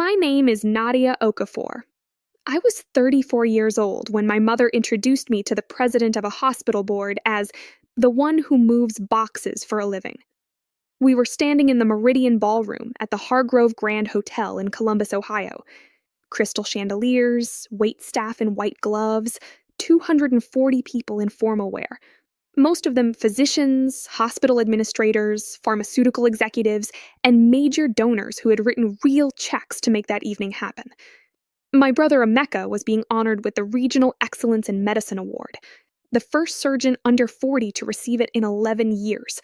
My name is Nadia Okafor. I was 34 years old when my mother introduced me to the president of a hospital board as the one who moves boxes for a living. We were standing in the Meridian Ballroom at the Hargrove Grand Hotel in Columbus, Ohio. Crystal chandeliers, waitstaff in white gloves, 240 people in formal wear. Most of them physicians, hospital administrators, pharmaceutical executives, and major donors who had written real checks to make that evening happen. My brother Emeka was being honored with the Regional Excellence in Medicine Award, the first surgeon under 40 to receive it in 11 years.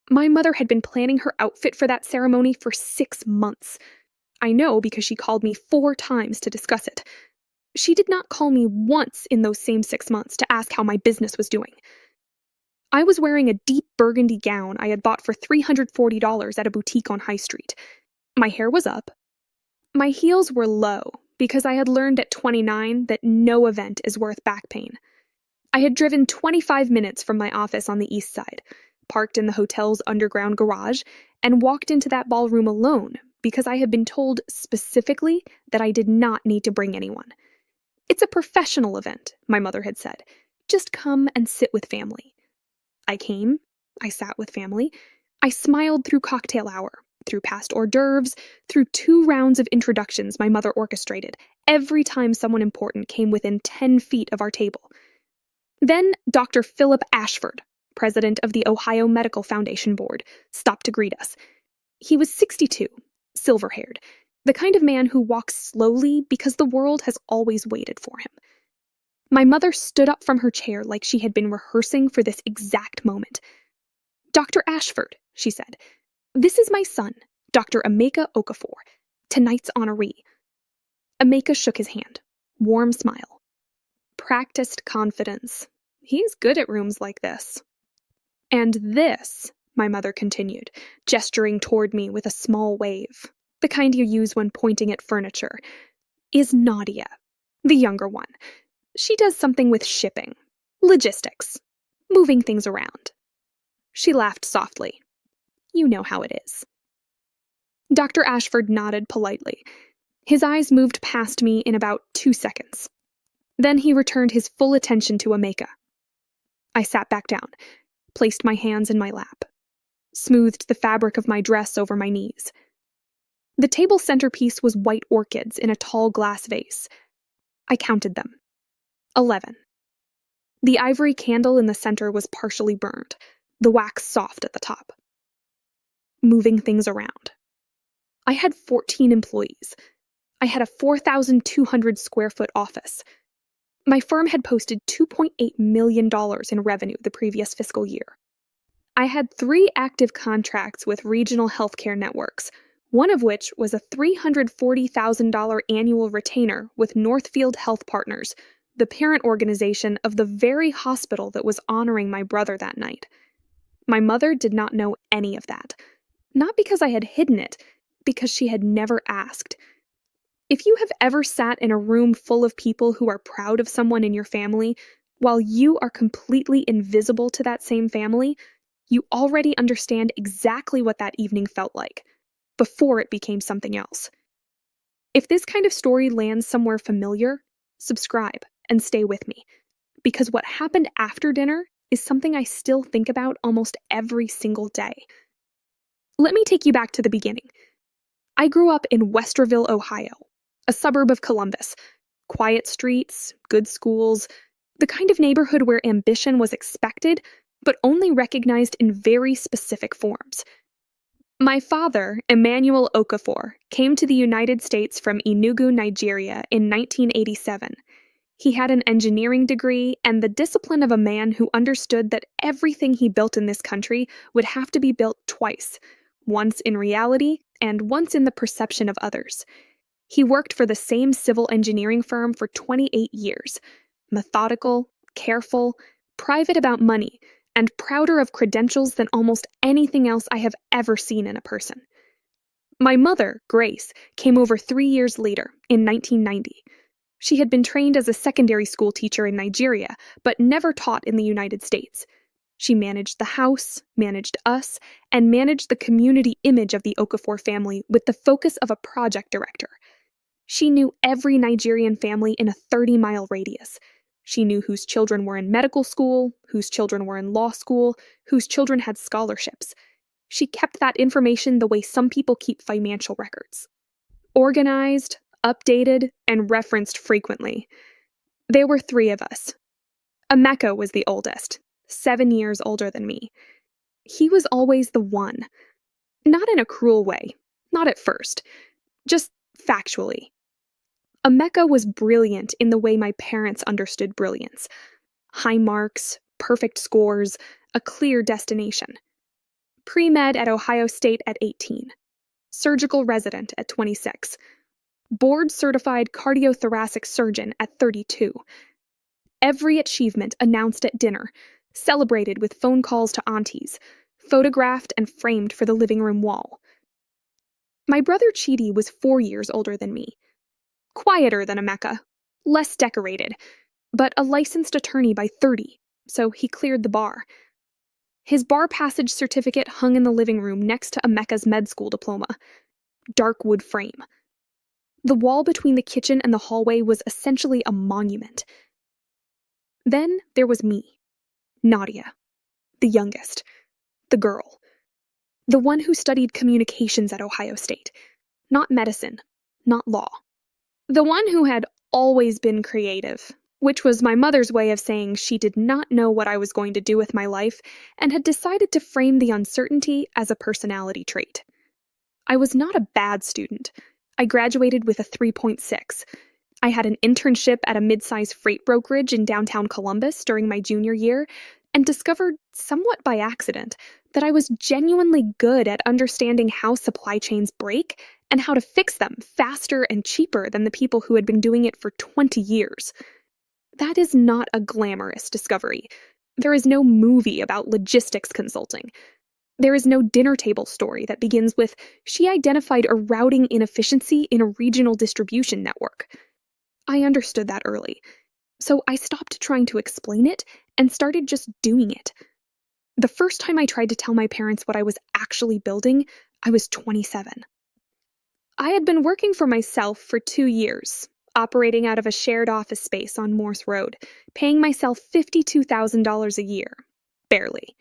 My mother had been planning her outfit for that ceremony for 6 months. I know because she called me 4 times to discuss it. She did not call me once in those same 6 months to ask how my business was doing. I was wearing a deep burgundy gown I had bought for $340 at a boutique on High Street. My hair was up. My heels were low because I had learned at 29 that no event is worth back pain. I had driven 25 minutes from my office on the east side, parked in the hotel's underground garage, and walked into that ballroom alone because I had been told specifically that I did not need to bring anyone. It's a professional event, my mother had said. Just come and sit with family. I came, I sat with family, I smiled through cocktail hour, through past hors d'oeuvres, through 2 rounds of introductions my mother orchestrated, every time someone important came within 10 feet of our table. Then Dr. Philip Ashford, president of the Ohio Medical Foundation Board, stopped to greet us. He was 62, silver-haired, the kind of man who walks slowly because the world has always waited for him. My mother stood up from her chair like she had been rehearsing for this exact moment. "Dr. Ashford," she said, "this is my son, Dr. Emeka Okafor, tonight's honoree." Emeka shook his hand. Warm smile. Practiced confidence. He's good at rooms like this. "And this," my mother continued, gesturing toward me with a small wave, the kind you use when pointing at furniture, "is Nadia, the younger one. She does something with shipping, logistics, moving things around." She laughed softly. "You know how it is." Dr. Ashford nodded politely. His eyes moved past me in about 2 seconds. Then he returned his full attention to Emeka. I sat back down, placed my hands in my lap, smoothed the fabric of my dress over my knees. The table centerpiece was white orchids in a tall glass vase. I counted them. 11. The ivory candle in the center was partially burned, the wax soft at the top. Moving things around. I had 14 employees. I had a 4,200 square foot office. My firm had posted $2.8 million in revenue the previous fiscal year. I had 3 active contracts with regional healthcare networks, one of which was a $340,000 annual retainer with Northfield Health Partners, the parent organization of the very hospital that was honoring my brother that night. My mother did not know any of that. Not because I had hidden it, because she had never asked. If you have ever sat in a room full of people who are proud of someone in your family, while you are completely invisible to that same family, you already understand exactly what that evening felt like, before it became something else. If this kind of story lands somewhere familiar, subscribe and stay with me, because what happened after dinner is something I still think about almost every single day. Let me take you back to the beginning. I grew up in Westerville, Ohio, a suburb of Columbus. Quiet streets, good schools, the kind of neighborhood where ambition was expected, but only recognized in very specific forms. My father, Emmanuel Okafor, came to the United States from Enugu, Nigeria in 1987. He had an engineering degree and the discipline of a man who understood that everything he built in this country would have to be built twice, once in reality and once in the perception of others. He worked for the same civil engineering firm for 28 years, methodical, careful, private about money, and prouder of credentials than almost anything else I have ever seen in a person. My mother, Grace, came over 3 years later, in 1990. She had been trained as a secondary school teacher in Nigeria, but never taught in the United States. She managed the house, managed us, and managed the community image of the Okafor family with the focus of a project director. She knew every Nigerian family in a 30-mile radius. She knew whose children were in medical school, whose children were in law school, whose children had scholarships. She kept that information the way some people keep financial records. Organized, updated, and referenced frequently. There were 3 of us. Emeka was the oldest, 7 years older than me. He was always the one. Not in a cruel way, not at first, just factually. Emeka was brilliant in the way my parents understood brilliance. High marks, perfect scores, a clear destination. Pre-med at Ohio State at 18. Surgical resident at 26. Board-certified cardiothoracic surgeon at 32. Every achievement announced at dinner, celebrated with phone calls to aunties, photographed and framed for the living room wall. My brother Chidi was 4 years older than me. Quieter than Emeka, less decorated, but a licensed attorney by 30, so he cleared the bar. His bar passage certificate hung in the living room next to Emeka's med school diploma. Dark wood frame. The wall between the kitchen and the hallway was essentially a monument. Then there was me, Nadia, the youngest, the girl, the one who studied communications at Ohio State, not medicine, not law. The one who had always been creative, which was my mother's way of saying she did not know what I was going to do with my life and had decided to frame the uncertainty as a personality trait. I was not a bad student. I graduated with a 3.6. I had an internship at a mid-size freight brokerage in downtown Columbus during my junior year and discovered, somewhat by accident, that I was genuinely good at understanding how supply chains break and how to fix them faster and cheaper than the people who had been doing it for 20 years. That is not a glamorous discovery. There is no movie about logistics consulting. There is no dinner table story that begins with, she identified a routing inefficiency in a regional distribution network. I understood that early, so I stopped trying to explain it and started just doing it. The first time I tried to tell my parents what I was actually building, I was 27. I had been working for myself for 2 years, operating out of a shared office space on Morse Road, paying myself $52,000 a year. Barely.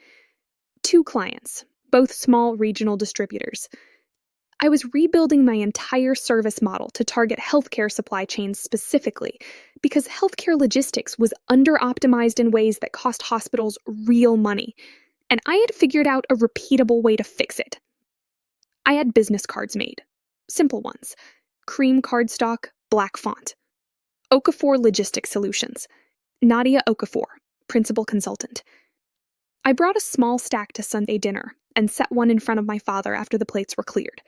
2 clients, both small regional distributors. I was rebuilding my entire service model to target healthcare supply chains specifically, because healthcare logistics was under-optimized in ways that cost hospitals real money, and I had figured out a repeatable way to fix it. I had business cards made. Simple ones. Cream cardstock, black font. Okafor Logistics Solutions. Nadia Okafor, principal consultant. I brought a small stack to Sunday dinner and set one in front of my father after the plates were cleared.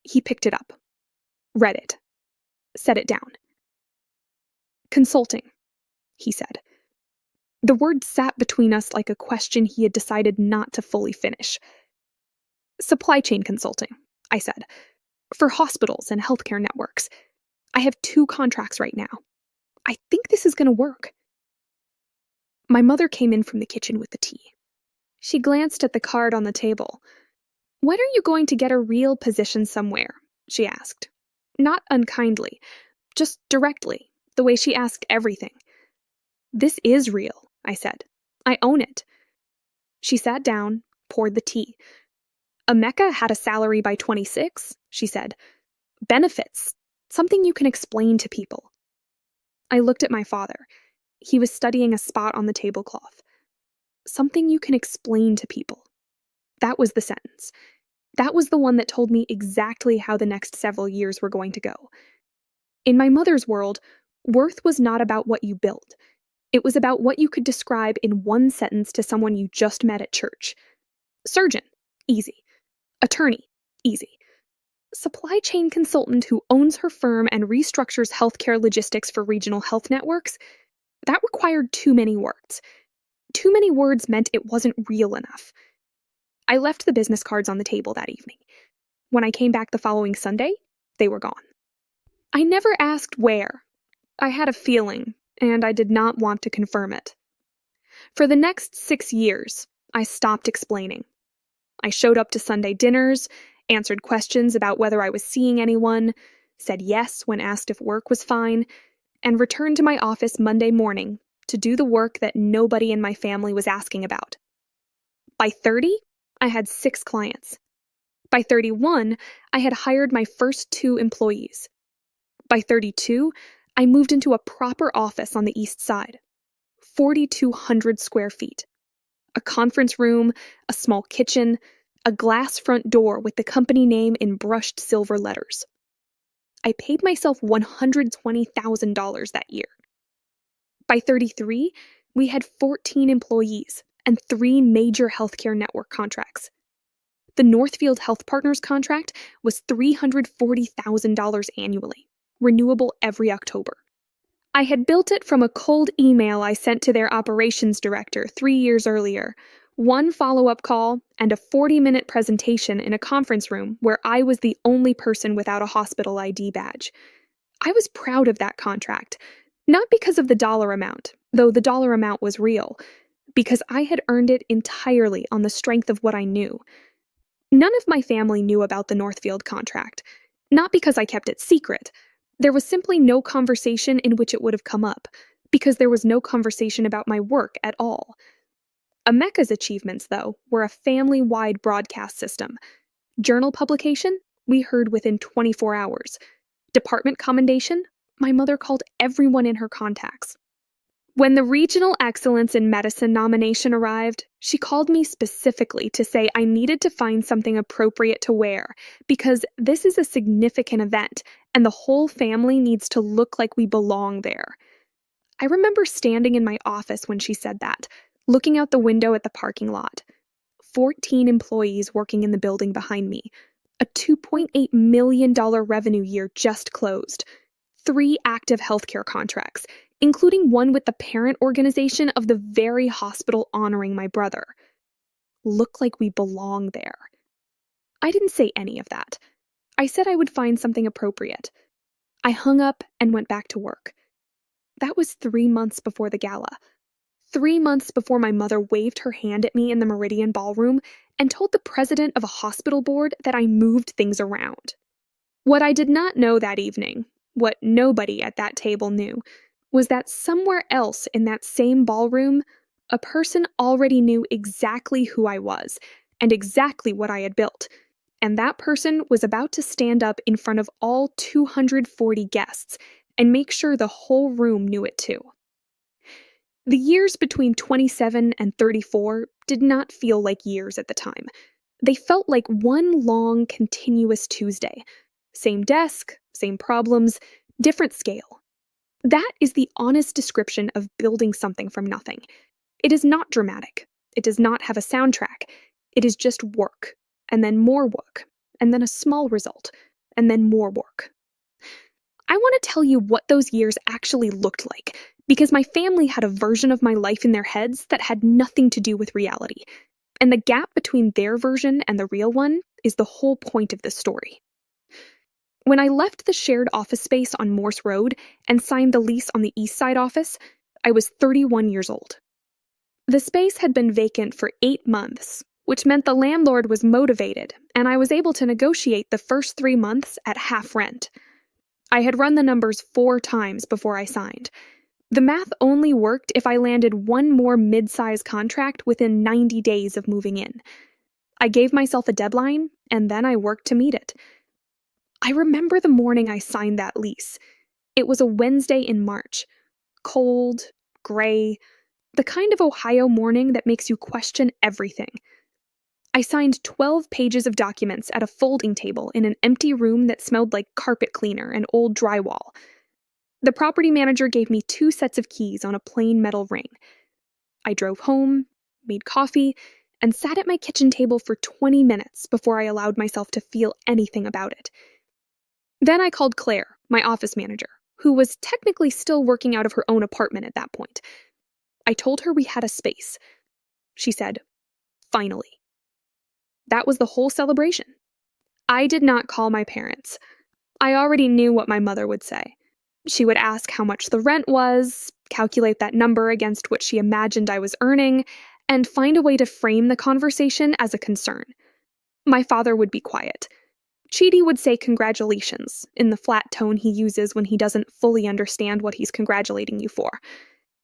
He picked it up, read it, set it down. Consulting, he said. The word sat between us like a question he had decided not to fully finish. Supply chain consulting, I said, for hospitals and healthcare networks. I have 2 contracts right now. I think this is going to work. My mother came in from the kitchen with the tea. She glanced at the card on the table. When are you going to get a real position somewhere? She asked. Not unkindly, just directly, the way she asked everything. This is real, I said. I own it. She sat down, poured the tea. Emeka had a salary by 26, she said. Benefits, something you can explain to people. I looked at my father. He was studying a spot on the tablecloth. Something you can explain to people. That was the sentence. That was the one that told me exactly how the next several years were going to go. In my mother's world, worth was not about what you built. It was about what you could describe in one sentence to someone you just met at church. Surgeon, easy. Attorney, easy. Supply chain consultant who owns her firm and restructures healthcare logistics for regional health networks, that required too many words. Too many words meant it wasn't real enough. I left the business cards on the table that evening. When I came back the following Sunday, they were gone. I never asked where. I had a feeling, and I did not want to confirm it. For the next 6 years, I stopped explaining. I showed up to Sunday dinners, answered questions about whether I was seeing anyone, said yes when asked if work was fine, and returned to my office Monday morning to do the work that nobody in my family was asking about. By 30, I had 6 clients. By 31, I had hired my first 2 employees. By 32, I moved into a proper office on the east side, 4,200 square feet. A conference room, a small kitchen, a glass front door with the company name in brushed silver letters. I paid myself $120,000 that year. By 33, we had 14 employees and 3 major healthcare network contracts. The Northfield Health Partners contract was $340,000 annually, renewable every October. I had built it from a cold email I sent to their operations director 3 years earlier, 1 follow-up call, and a 40-minute presentation in a conference room where I was the only person without a hospital ID badge. I was proud of that contract, not because of the dollar amount, though the dollar amount was real, because I had earned it entirely on the strength of what I knew. None of my family knew about the Northfield contract, not because I kept it secret. There was simply no conversation in which it would have come up, because there was no conversation about my work at all. Emeka's achievements, though, were a family-wide broadcast system. Journal publication, we heard within 24 hours. Department commendation, my mother called everyone in her contacts. When the Regional Excellence in Medicine nomination arrived, she called me specifically to say I needed to find something appropriate to wear because this is a significant event and the whole family needs to look like we belong there. I remember standing in my office when she said that, looking out the window at the parking lot. 14 employees working in the building behind me. A $2.8 million revenue year just closed. 3 active healthcare contracts, including one with the parent organization of the very hospital honoring my brother. Look like we belong there. I didn't say any of that. I said I would find something appropriate. I hung up and went back to work. That was 3 months before the gala. 3 months before my mother waved her hand at me in the Meridian Ballroom and told the president of a hospital board that I moved things around. What I did not know that evening, what nobody at that table knew, was that somewhere else in that same ballroom, a person already knew exactly who I was and exactly what I had built, and that person was about to stand up in front of all 240 guests and make sure the whole room knew it too. The years between 27 and 34 did not feel like years at the time. They felt like one long, continuous Tuesday. Same desk, same problems, different scale. That is the honest description of building something from nothing. It is not dramatic. It does not have a soundtrack. It is just work, and then more work, and then a small result, and then more work. I want to tell you what those years actually looked like, because my family had a version of my life in their heads that had nothing to do with reality, and the gap between their version and the real one is the whole point of this story. When I left the shared office space on Morse Road and signed the lease on the East Side office, I was 31 years old. The space had been vacant for 8 months, which meant the landlord was motivated, and I was able to negotiate the first 3 months at half rent. I had run the numbers 4 times before I signed. The math only worked if I landed one more mid-size contract within 90 days of moving in. I gave myself a deadline, and then I worked to meet it. I remember the morning I signed that lease. It was a Wednesday in March. Cold, gray, the kind of Ohio morning that makes you question everything. I signed 12 pages of documents at a folding table in an empty room that smelled like carpet cleaner and old drywall. The property manager gave me 2 sets of keys on a plain metal ring. I drove home, made coffee, and sat at my kitchen table for 20 minutes before I allowed myself to feel anything about it. Then I called Claire, my office manager, who was technically still working out of her own apartment at that point. I told her we had a space. She said, "Finally." That was the whole celebration. I did not call my parents. I already knew what my mother would say. She would ask how much the rent was, calculate that number against what she imagined I was earning, and find a way to frame the conversation as a concern. My father would be quiet. Chidi would say congratulations in the flat tone he uses when he doesn't fully understand what he's congratulating you for.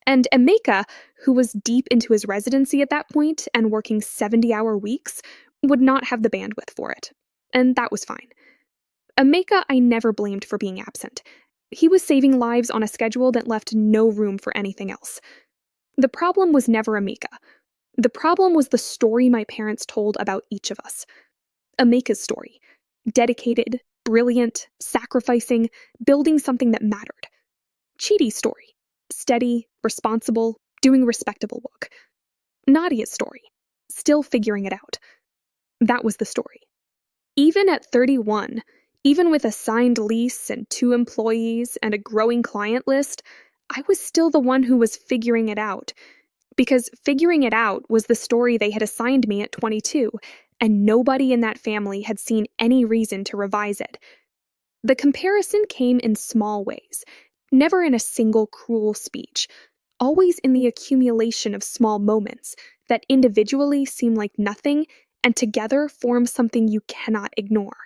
And Emeka, who was deep into his residency at that point and working 70-hour weeks, would not have the bandwidth for it. And that was fine. Emeka I never blamed for being absent. He was saving lives on a schedule that left no room for anything else. The problem was never Emeka. The problem was the story my parents told about each of us. Emeka's story. Dedicated, brilliant, sacrificing, building something that mattered. Chidi's story. Steady, responsible, doing respectable work. Nadia's story. Still figuring it out. That was the story. Even at 31, even with a signed lease and 2 employees and a growing client list, I was still the one who was figuring it out. Because figuring it out was the story they had assigned me at 22, and nobody in that family had seen any reason to revise it. The comparison came in small ways, never in a single cruel speech, always in the accumulation of small moments that individually seem like nothing and together form something you cannot ignore.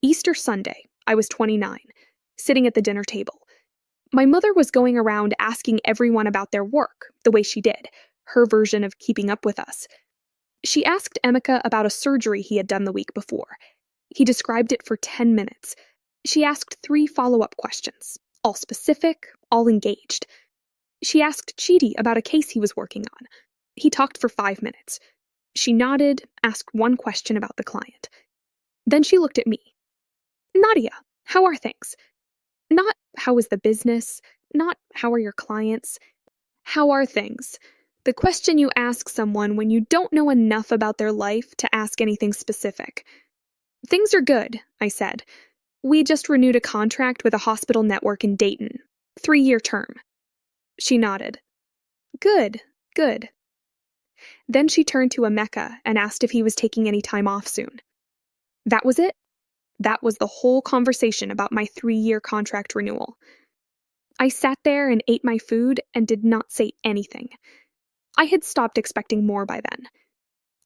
Easter Sunday, I was 29, sitting at the dinner table. My mother was going around asking everyone about their work, the way she did, her version of keeping up with us. She asked Emeka about a surgery he had done the week before. He described it for 10 minutes. She asked 3 follow-up questions, all specific, all engaged. She asked Chidi about a case he was working on. He talked for 5 minutes. She nodded, asked 1 question about the client. Then she looked at me. Nadia, how are things? Not how is the business, not how are your clients. How are things? The question you ask someone when you don't know enough about their life to ask anything specific. Things are good, I said. We just renewed a contract with a hospital network in Dayton. 3-year term. She nodded. Good, good. Then she turned to Emeka and asked if he was taking any time off soon. That was it. That was the whole conversation about my 3-year contract renewal. I sat there and ate my food and did not say anything. I had stopped expecting more by then.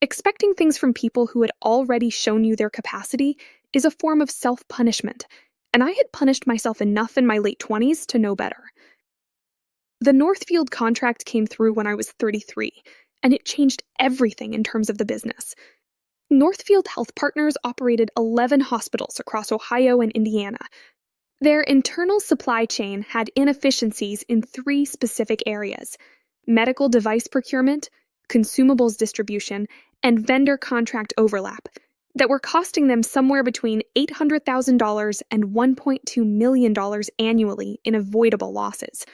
Expecting things from people who had already shown you their capacity is a form of self-punishment, and I had punished myself enough in my late 20s to know better. The Northfield contract came through when I was 33, and it changed everything in terms of the business. Northfield Health Partners operated 11 hospitals across Ohio and Indiana. Their internal supply chain had inefficiencies in 3 specific areas: medical device procurement, consumables distribution, and vendor contract overlap, that were costing them somewhere between $800,000 and $1.2 million annually in avoidable losses.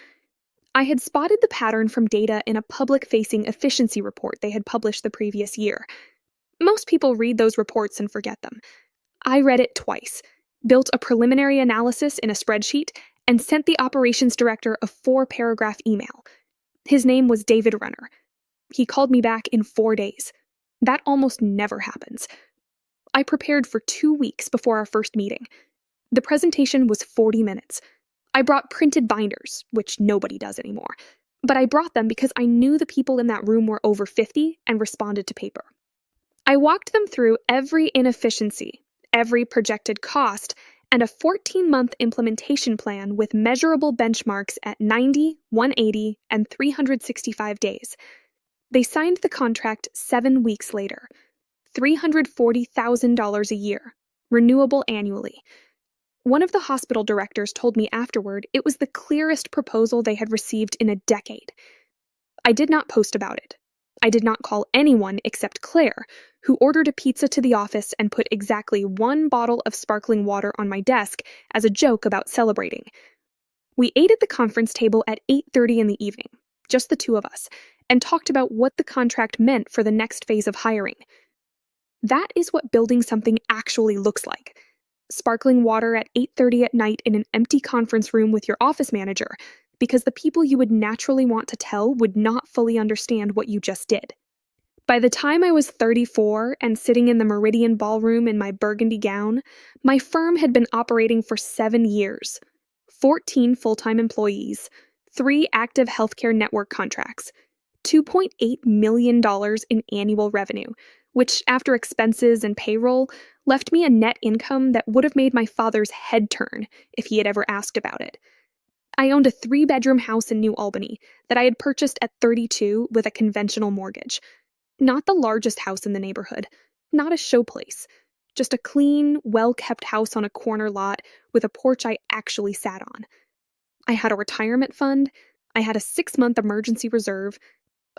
I had spotted the pattern from data in a public-facing efficiency report they had published the previous year. Most people read those reports and forget them. I read it twice, built a preliminary analysis in a spreadsheet, and sent the operations director a 4-paragraph email. His name was David Renner. He called me back in 4 days. That almost never happens. I prepared for 2 weeks before our first meeting. The presentation was 40 minutes. I brought printed binders, which nobody does anymore, but I brought them because I knew the people in that room were over 50 and responded to paper. I walked them through every inefficiency, every projected cost, and a 14-month implementation plan with measurable benchmarks at 90, 180, and 365 days. They signed the contract 7 weeks later. $340,000 a year, renewable annually. One of the hospital directors told me afterward it was the clearest proposal they had received in a decade. I did not post about it. I did not call anyone except Claire, who ordered a pizza to the office and put exactly 1 bottle of sparkling water on my desk as a joke about celebrating. We ate at the conference table at 8:30 in the evening, just the 2 of us, and talked about what the contract meant for the next phase of hiring. That is what building something actually looks like. Sparkling water at 8:30 at night in an empty conference room with your office manager, because the people you would naturally want to tell would not fully understand what you just did. By the time I was 34 and sitting in the Meridian Ballroom in my burgundy gown, my firm had been operating for 7 years. 14 full-time employees, 3 active healthcare network contracts, $2.8 million in annual revenue, which, after expenses and payroll, left me a net income that would have made my father's head turn if he had ever asked about it. I owned a 3-bedroom house in New Albany that I had purchased at 32 with a conventional mortgage. Not the largest house in the neighborhood, not a showplace, just a clean, well-kept house on a corner lot with a porch I actually sat on. I had a retirement fund, I had a 6-month emergency reserve,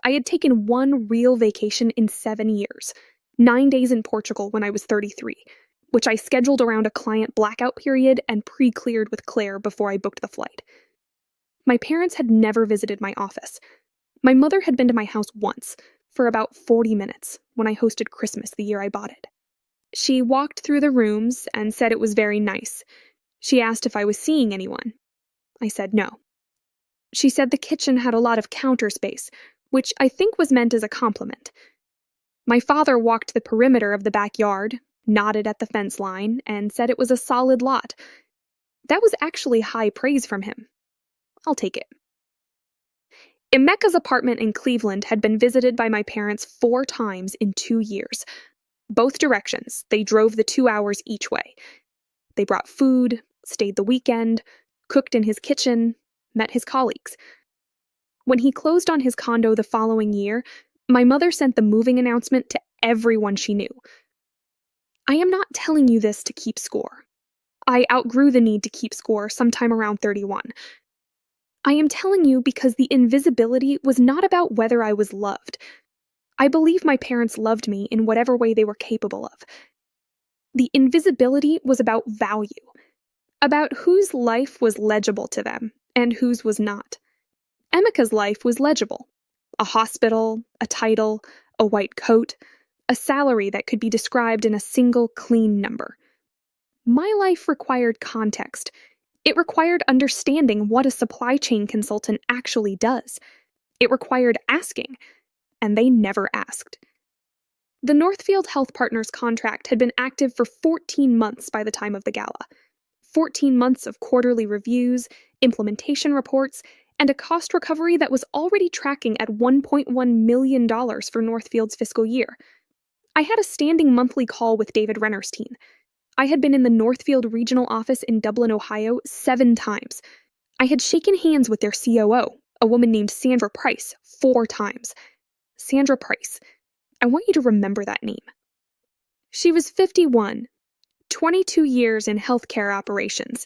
I had taken one real vacation in 7 years, 9 days in Portugal when I was 33, which I scheduled around a client blackout period and pre-cleared with Claire before I booked the flight. My parents had never visited my office. My mother had been to my house once, for about 40 minutes, when I hosted Christmas the year I bought it. She walked through the rooms and said it was very nice. She asked if I was seeing anyone. I said no. She said the kitchen had a lot of counter space, which I think was meant as a compliment. My father walked the perimeter of the backyard, nodded at the fence line, and said it was a solid lot. That was actually high praise from him. I'll take it. Emeka's apartment in Cleveland had been visited by my parents 4 times in 2 years. Both directions, they drove the 2 hours each way. They brought food, stayed the weekend, cooked in his kitchen, met his colleagues. When he closed on his condo the following year, my mother sent the moving announcement to everyone she knew. I am not telling you this to keep score. I outgrew the need to keep score sometime around 31. I am telling you because the invisibility was not about whether I was loved. I believe my parents loved me in whatever way they were capable of. The invisibility was about value, about whose life was legible to them and whose was not. Emeka's life was legible. A hospital, a title, a white coat, a salary that could be described in a single clean number. My life required context. It required understanding what a supply chain consultant actually does. It required asking, and they never asked. The Northfield Health Partners contract had been active for 14 months by the time of the gala. 14 months of quarterly reviews, implementation reports, and a cost recovery that was already tracking at $1.1 million for Northfield's fiscal year. I had a standing monthly call with David Rennerstein. I had been in the Northfield regional office in Dublin, Ohio 7 times. I had shaken hands with their COO, a woman named Sandra Price, 4 times. Sandra Price. I want you to remember that name. She was 51, 22 years in healthcare operations.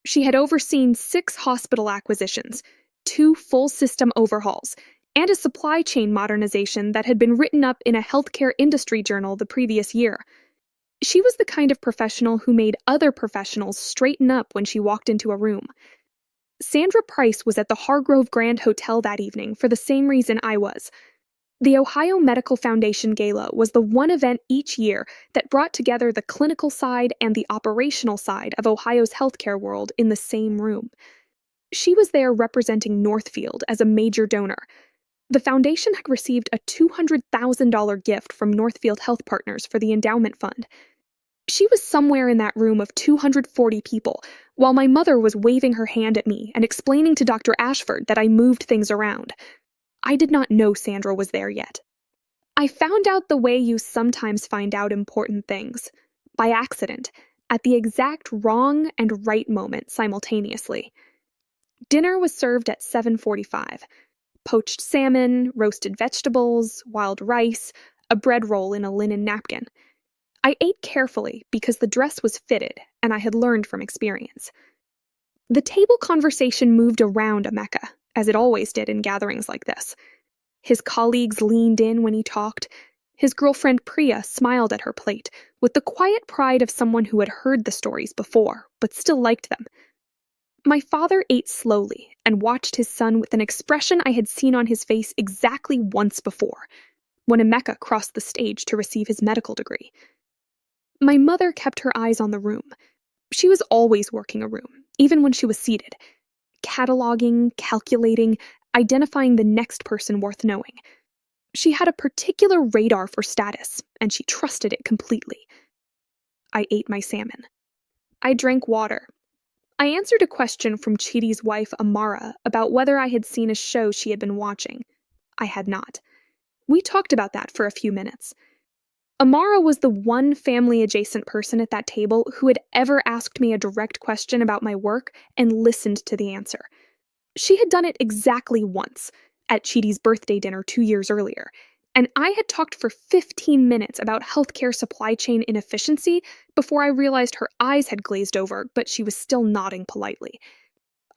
She had overseen 6 hospital acquisitions, 2 full system overhauls, and a supply chain modernization that had been written up in a healthcare industry journal the previous year. She was the kind of professional who made other professionals straighten up when she walked into a room. Sandra Price was at the Hargrove Grand Hotel that evening for the same reason I was. The Ohio Medical Foundation Gala was the one event each year that brought together the clinical side and the operational side of Ohio's healthcare world in the same room. She was there representing Northfield as a major donor. The foundation had received a $200,000 gift from Northfield Health Partners for the endowment fund. She was somewhere in that room of 240 people, while my mother was waving her hand at me and explaining to Dr. Ashford that I moved things around. I did not know Sandra was there yet. I found out the way you sometimes find out important things, by accident, at the exact wrong and right moment simultaneously. Dinner was served at 7:45. Poached salmon, roasted vegetables, wild rice, a bread roll in a linen napkin. I ate carefully because the dress was fitted and I had learned from experience. The table conversation moved around Emeka, as it always did in gatherings like this. His colleagues leaned in when he talked. His girlfriend Priya smiled at her plate with the quiet pride of someone who had heard the stories before, but still liked them. My father ate slowly and watched his son with an expression I had seen on his face exactly once before, when Emeka crossed the stage to receive his medical degree. My mother kept her eyes on the room. She was always working a room, even when she was seated, cataloging, calculating, identifying the next person worth knowing. She had a particular radar for status, and she trusted it completely. I ate my salmon. I drank water. I answered a question from Chidi's wife, Amara, about whether I had seen a show she had been watching. I had not. We talked about that for a few minutes. Amara was the one family-adjacent person at that table who had ever asked me a direct question about my work and listened to the answer. She had done it exactly once, at Chidi's birthday dinner 2 years earlier, and I had talked for 15 minutes about healthcare supply chain inefficiency before I realized her eyes had glazed over, but she was still nodding politely.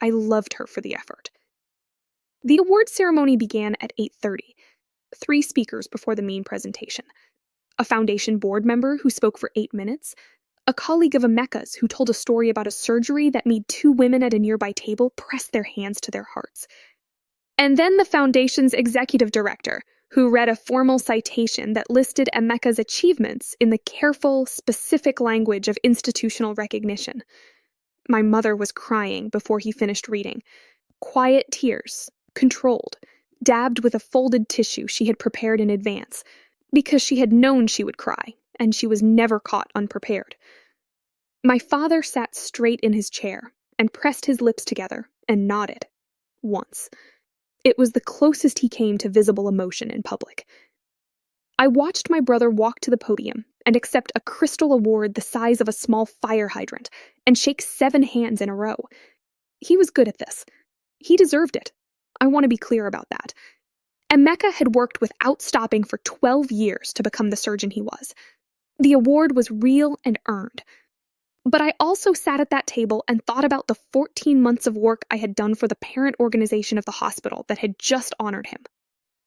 I loved her for the effort. The award ceremony began at 8:30, 3 speakers before the main presentation. A foundation board member who spoke for 8 minutes, a colleague of Emeka's who told a story about a surgery that made 2 women at a nearby table press their hands to their hearts. And then the foundation's executive director, who read a formal citation that listed Emeka's achievements in the careful, specific language of institutional recognition. My mother was crying before he finished reading. Quiet tears, controlled, dabbed with a folded tissue she had prepared in advance, because she had known she would cry, and she was never caught unprepared. My father sat straight in his chair and pressed his lips together and nodded. Once. It was the closest he came to visible emotion in public. I watched my brother walk to the podium and accept a crystal award the size of a small fire hydrant and shake 7 hands in a row. He was good at this. He deserved it. I want to be clear about that. Emeka had worked without stopping for 12 years to become the surgeon he was. The award was real and earned. But I also sat at that table and thought about the 14 months of work I had done for the parent organization of the hospital that had just honored him.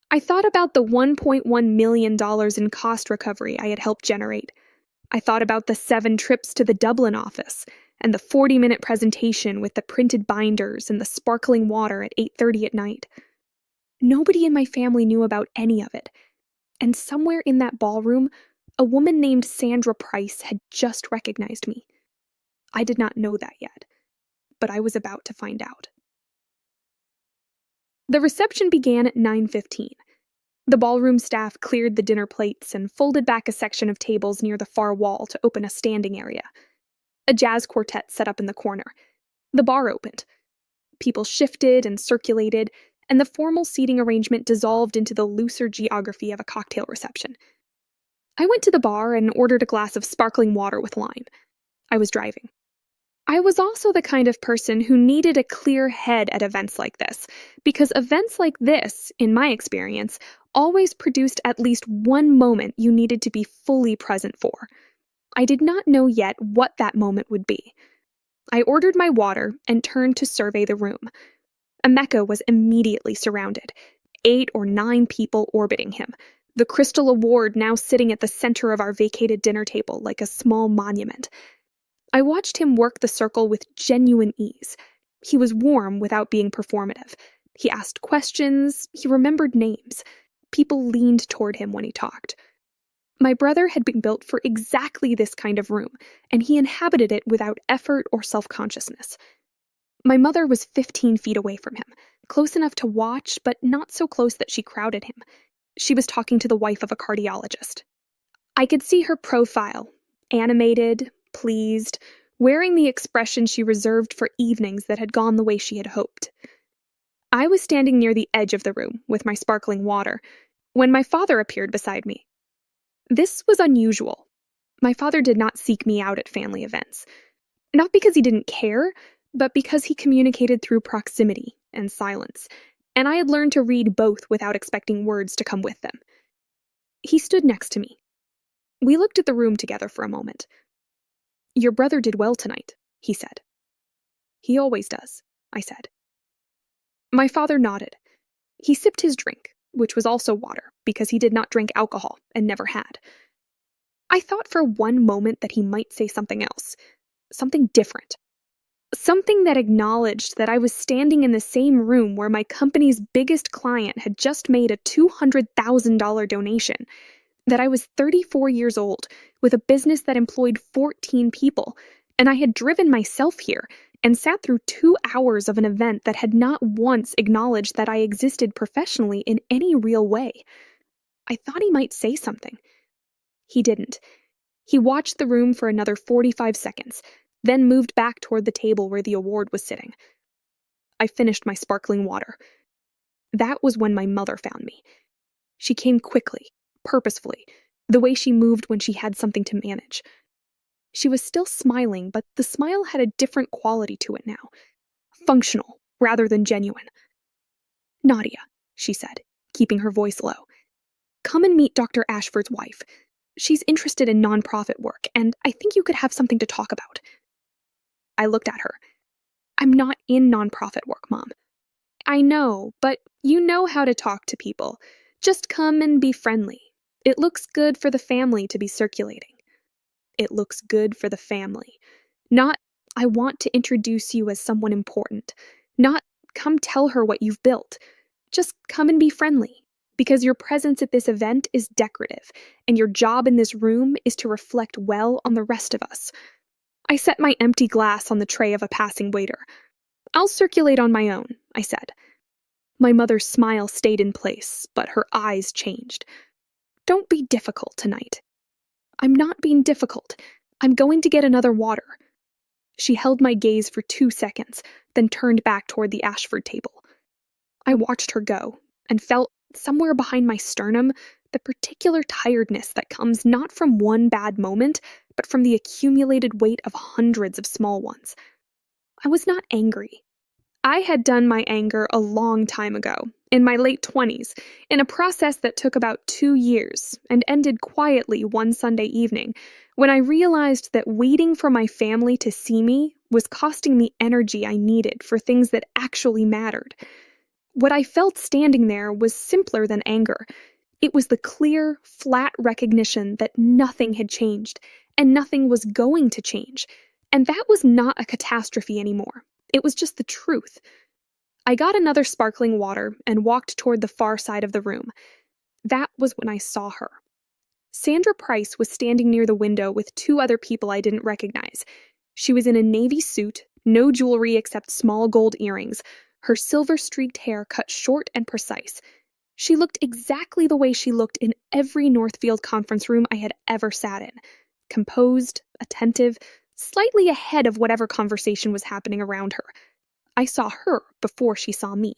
I thought about the $1.1 million in cost recovery I had helped generate. I thought about the 7 trips to the Dublin office and the 40-minute presentation with the printed binders and the sparkling water at 8:30 at night. Nobody in my family knew about any of it, and somewhere in that ballroom, a woman named Sandra Price had just recognized me. I did not know that yet, but I was about to find out. The reception began at 9:15. The ballroom staff cleared the dinner plates and folded back a section of tables near the far wall to open a standing area. A jazz quartet set up in the corner. The bar opened. People shifted and circulated, and the formal seating arrangement dissolved into the looser geography of a cocktail reception. I went to the bar and ordered a glass of sparkling water with lime. I was driving. I was also the kind of person who needed a clear head at events like this, because events like this, in my experience, always produced at least one moment you needed to be fully present for. I did not know yet what that moment would be. I ordered my water and turned to survey the room. Emeka was immediately surrounded, 8 or 9 people orbiting him, the crystal award now sitting at the center of our vacated dinner table like a small monument. I watched him work the circle with genuine ease. He was warm without being performative. He asked questions, he remembered names. People leaned toward him when he talked. My brother had been built for exactly this kind of room, and he inhabited it without effort or self-consciousness. My mother was 15 feet away from him, close enough to watch, but not so close that she crowded him. She was talking to the wife of a cardiologist. I could see her profile, animated, pleased, wearing the expression she reserved for evenings that had gone the way she had hoped. I was standing near the edge of the room with my sparkling water when my father appeared beside me. This was unusual. My father did not seek me out at family events. Not because he didn't care, but because he communicated through proximity and silence, and I had learned to read both without expecting words to come with them. He stood next to me. We looked at the room together for a moment. "Your brother did well tonight," he said. "He always does," I said. My father nodded. He sipped his drink, which was also water, because he did not drink alcohol and never had. I thought for one moment that he might say something else, something different. Something that acknowledged that I was standing in the same room where my company's biggest client had just made a $200,000 donation, that I was 34 years old, with a business that employed 14 people, and I had driven myself here and sat through 2 hours of an event that had not once acknowledged that I existed professionally in any real way. I thought he might say something. He didn't. He watched the room for another 45 seconds, then moved back toward the table where the award was sitting. I finished my sparkling water. That was when my mother found me. She came quickly, purposefully, the way she moved when she had something to manage. She was still smiling, but the smile had a different quality to it now. Functional, rather than genuine. "Nadia," she said, keeping her voice low, "come and meet Dr. Ashford's wife. She's interested in nonprofit work, and I think you could have something to talk about." I looked at her. "I'm not in nonprofit work, Mom." "I know, but you know how to talk to people. Just come and be friendly. It looks good for the family to be circulating." It looks good for the family. Not, "I want to introduce you as someone important." Not, "Come tell her what you've built." Just come and be friendly. Because your presence at this event is decorative, and your job in this room is to reflect well on the rest of us. I set my empty glass on the tray of a passing waiter. "I'll circulate on my own," I said. My mother's smile stayed in place, but her eyes changed. "Don't be difficult tonight." "I'm not being difficult. I'm going to get another water." She held my gaze for 2 seconds, then turned back toward the Ashford table. I watched her go, and felt, somewhere behind my sternum, the particular tiredness that comes not from one bad moment, but from the accumulated weight of hundreds of small ones. I was not angry. I had done my anger a long time ago, in my late 20s, in a process that took about 2 years and ended quietly one Sunday evening, when I realized that waiting for my family to see me was costing me energy I needed for things that actually mattered. What I felt standing there was simpler than anger. It was the clear, flat recognition that nothing had changed, and nothing was going to change, and that was not a catastrophe anymore. It was just the truth. I got another sparkling water and walked toward the far side of the room. That was when I saw her. Sandra Price was standing near the window with 2 other people I didn't recognize. She was in a navy suit, no jewelry except small gold earrings, her silver-streaked hair cut short and precise. She looked exactly the way she looked in every Northfield conference room I had ever sat in. Composed, attentive, slightly ahead of whatever conversation was happening around her. I saw her before she saw me.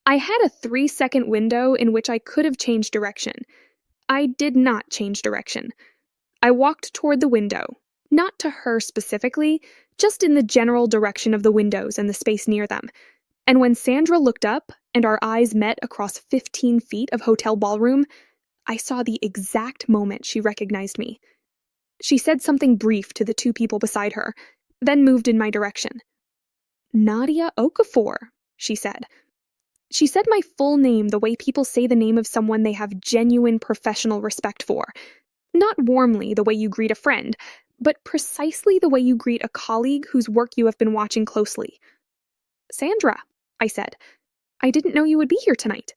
I had a 3-second window in which I could have changed direction. I did not change direction. I walked toward the window, not to her specifically, just in the general direction of the windows and the space near them. And when Sandra looked up and our eyes met across 15 feet of hotel ballroom, I saw the exact moment she recognized me. She said something brief to the 2 people beside her, then moved in my direction. "Nadia Okafor," she said. She said my full name the way people say the name of someone they have genuine professional respect for. Not warmly the way you greet a friend, but precisely the way you greet a colleague whose work you have been watching closely. "Sandra," I said, "I didn't know you would be here tonight."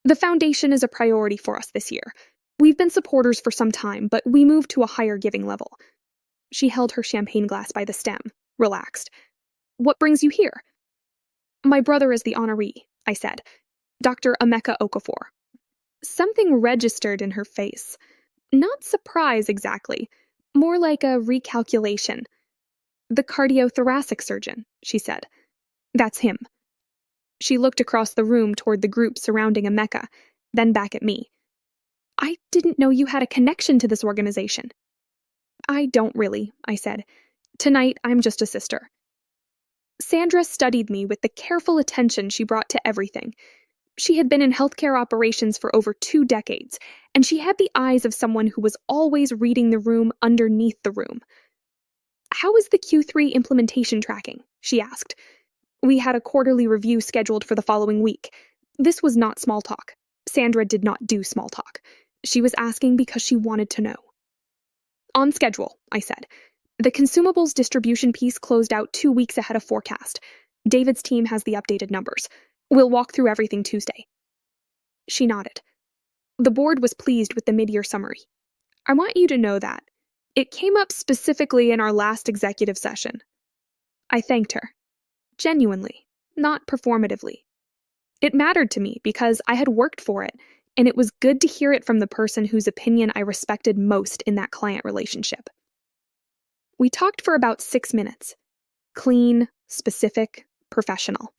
"The foundation is a priority for us this year. We've been supporters for some time, but we moved to a higher giving level." She held her champagne glass by the stem, relaxed. "What brings you here?" "My brother is the honoree," I said. "Dr. Emeka Okafor." Something registered in her face. Not surprise exactly, more like a recalculation. "The cardiothoracic surgeon," she said. "That's him." She looked across the room toward the group surrounding Emeka, then back at me. "I didn't know you had a connection to this organization." "I don't really," I said. "Tonight, I'm just a sister." Sandra studied me with the careful attention she brought to everything. She had been in healthcare operations for over 2 decades, and she had the eyes of someone who was always reading the room underneath the room. "How is the Q3 implementation tracking?" she asked. We had a quarterly review scheduled for the following week. This was not small talk. Sandra did not do small talk. She was asking because she wanted to know. "On schedule," I said. "The consumables distribution piece closed out 2 weeks ahead of forecast. David's team has the updated numbers. We'll walk through everything Tuesday." She nodded. "The board was pleased with the mid-year summary. I want you to know that. It came up specifically in our last executive session." I thanked her. Genuinely, not performatively. It mattered to me because I had worked for it, and it was good to hear it from the person whose opinion I respected most in that client relationship. We talked for about 6 minutes. Clean, specific, professional.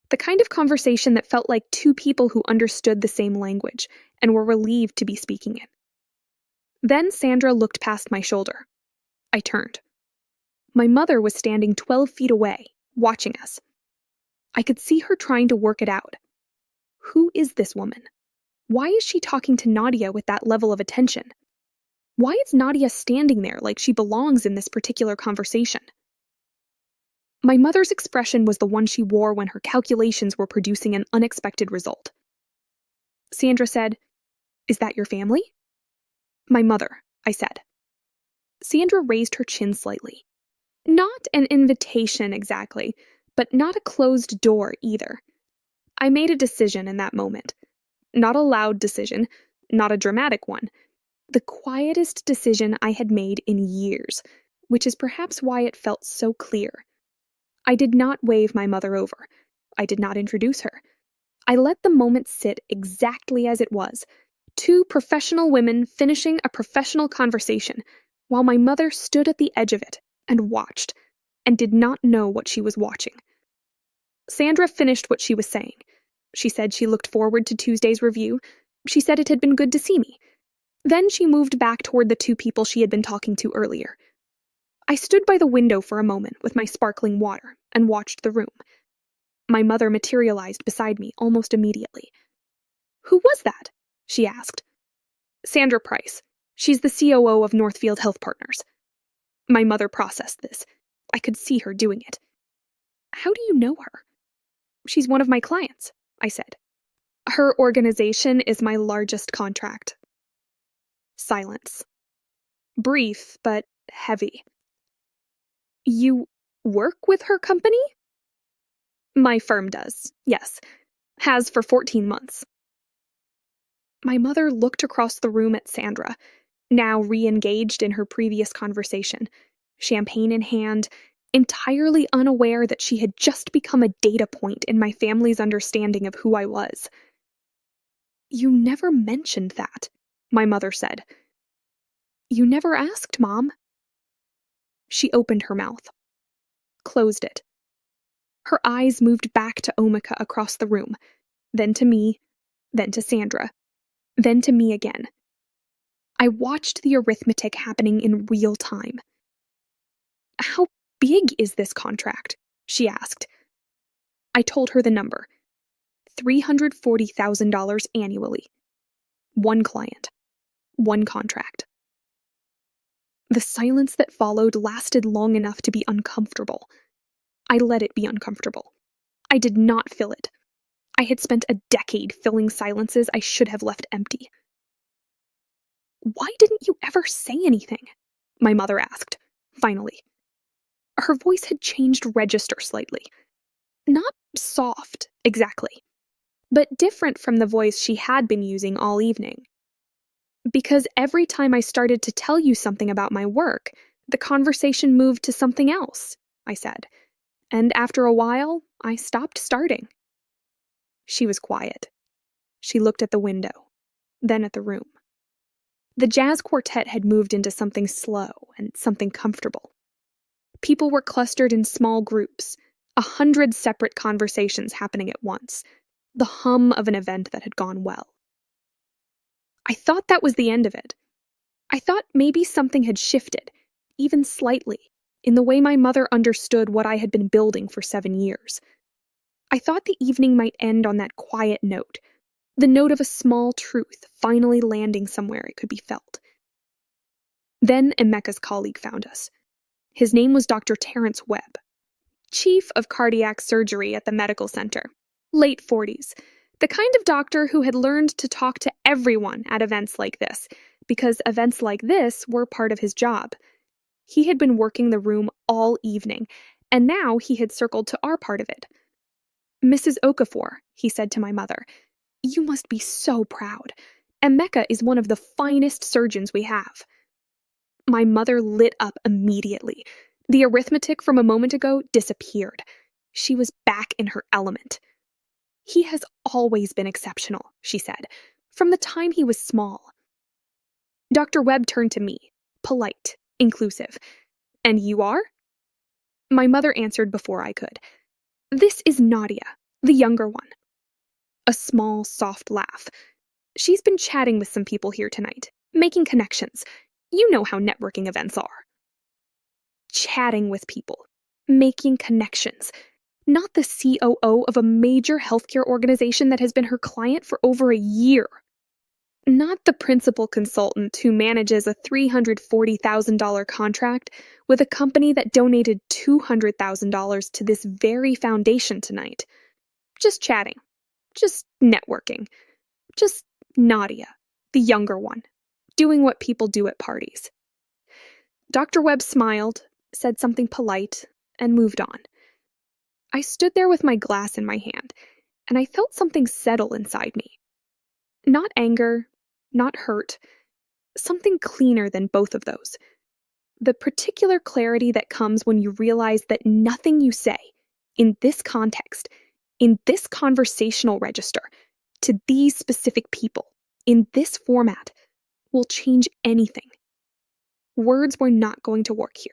The kind of conversation that felt like 2 people who understood the same language and were relieved to be speaking it. Then Sandra looked past my shoulder. I turned. My mother was standing 12 feet away, watching us. I could see her trying to work it out. Who is this woman? Why is she talking to Nadia with that level of attention? Why is Nadia standing there like she belongs in this particular conversation? My mother's expression was the one she wore when her calculations were producing an unexpected result. Sandra said, "Is that your family?" "My mother," I said. Sandra raised her chin slightly. Not an invitation exactly, but not a closed door either. I made a decision in that moment. Not a loud decision, not a dramatic one. The quietest decision I had made in years, which is perhaps why it felt so clear. I did not wave my mother over. I did not introduce her. I let the moment sit exactly as it was. Two professional women finishing a professional conversation, while my mother stood at the edge of it and watched, and did not know what she was watching. Sandra finished what she was saying. She said she looked forward to Tuesday's review. She said it had been good to see me. Then she moved back toward the two people she had been talking to earlier. I stood by the window for a moment with my sparkling water and watched the room. My mother materialized beside me almost immediately. "Who was that?" she asked. "Sandra Price. She's the COO of Northfield Health Partners." My mother processed this. I could see her doing it. "How do you know her?" "She's one of my clients," I said. "Her organization is my largest contract." Silence. Brief, but heavy. "You work with her company?" "My firm does, yes. Has for 14 months. My mother looked across the room at Sandra, now re-engaged in her previous conversation, champagne in hand, entirely unaware that she had just become a data point in my family's understanding of who I was. "You never mentioned that," my mother said. "You never asked, Mom." She opened her mouth, closed it. Her eyes moved back to Omika across the room, then to me, then to Sandra, then to me again. I watched the arithmetic happening in real time. "How big is this contract?" she asked. I told her the number. $340,000 annually. One client. One contract. The silence that followed lasted long enough to be uncomfortable. I let it be uncomfortable. I did not fill it. I had spent a decade filling silences I should have left empty. "Why didn't you ever say anything?" my mother asked, finally. Her voice had changed register slightly. Not soft, exactly, but different from the voice she had been using all evening. "Because every time I started to tell you something about my work, the conversation moved to something else," I said. "And after a while, I stopped starting." She was quiet. She looked at the window, then at the room. The jazz quartet had moved into something slow and something comfortable. People were clustered in small groups, 100 separate conversations happening at once, the hum of an event that had gone well. I thought that was the end of it. I thought maybe something had shifted, even slightly, in the way my mother understood what I had been building for 7 years. I thought the evening might end on that quiet note, the note of a small truth finally landing somewhere it could be felt. Then Emeka's colleague found us. His name was Dr. Terrence Webb, chief of cardiac surgery at the medical center, late 40s, the kind of doctor who had learned to talk to everyone at events like this, because events like this were part of his job. He had been working the room all evening, and now he had circled to our part of it. "Mrs. Okafor," he said to my mother, "you must be so proud. Emeka is one of the finest surgeons we have." My mother lit up immediately. The arithmetic from a moment ago disappeared. She was back in her element. "He has always been exceptional," she said, "from the time he was small." Dr. Webb turned to me, polite, inclusive. "And you are?" My mother answered before I could. "This is Nadia, the younger one." A small, soft laugh. "She's been chatting with some people here tonight. Making connections. You know how networking events are. Chatting with people. Making connections. Not the COO of a major healthcare organization that has been her client for over a year. Not the principal consultant who manages a $340,000 contract with a company that donated $200,000 to this very foundation tonight. Just chatting. Just networking. Just Nadia, the younger one, doing what people do at parties. Dr. Webb smiled, said something polite, and moved on. I stood there with my glass in my hand, and I felt something settle inside me. Not anger, not hurt, something cleaner than both of those. The particular clarity that comes when you realize that nothing you say, in this context, in this conversational register, to these specific people, in this format, will change anything. Words were not going to work here.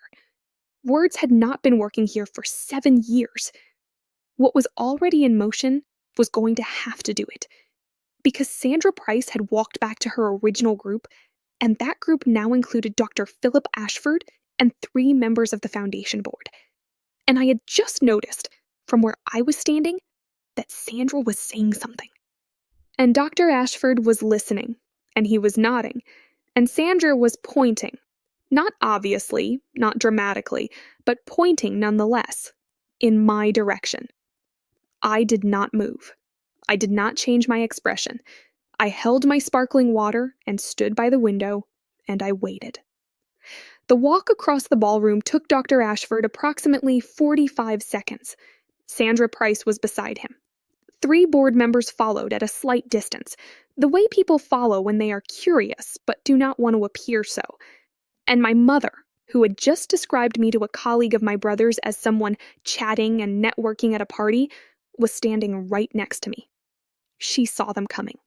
Words had not been working here for 7 years. What was already in motion was going to have to do it. Because Sandra Price had walked back to her original group, and that group now included Dr. Philip Ashford and 3 members of the foundation board. And I had just noticed, from where I was standing, that Sandra was saying something. And Dr. Ashford was listening, and he was nodding, and Sandra was pointing. Not obviously, not dramatically, but pointing nonetheless, in my direction. I did not move. I did not change my expression. I held my sparkling water and stood by the window, and I waited. The walk across the ballroom took Dr. Ashford approximately 45 seconds. Sandra Price was beside him. 3 board members followed at a slight distance, the way people follow when they are curious but do not want to appear so. And my mother, who had just described me to a colleague of my brother's as someone chatting and networking at a party, was standing right next to me. She saw them coming.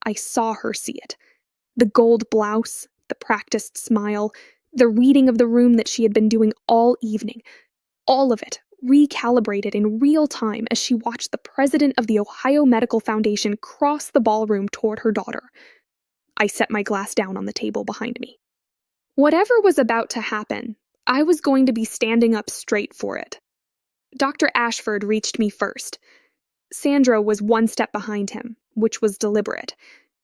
I saw her see it. The gold blouse, the practiced smile, the reading of the room that she had been doing all evening. All of it recalibrated in real time as she watched the president of the Ohio Medical Foundation cross the ballroom toward her daughter. I set my glass down on the table behind me. Whatever was about to happen, I was going to be standing up straight for it. Dr. Ashford reached me first. Sandra was 1 step behind him, which was deliberate.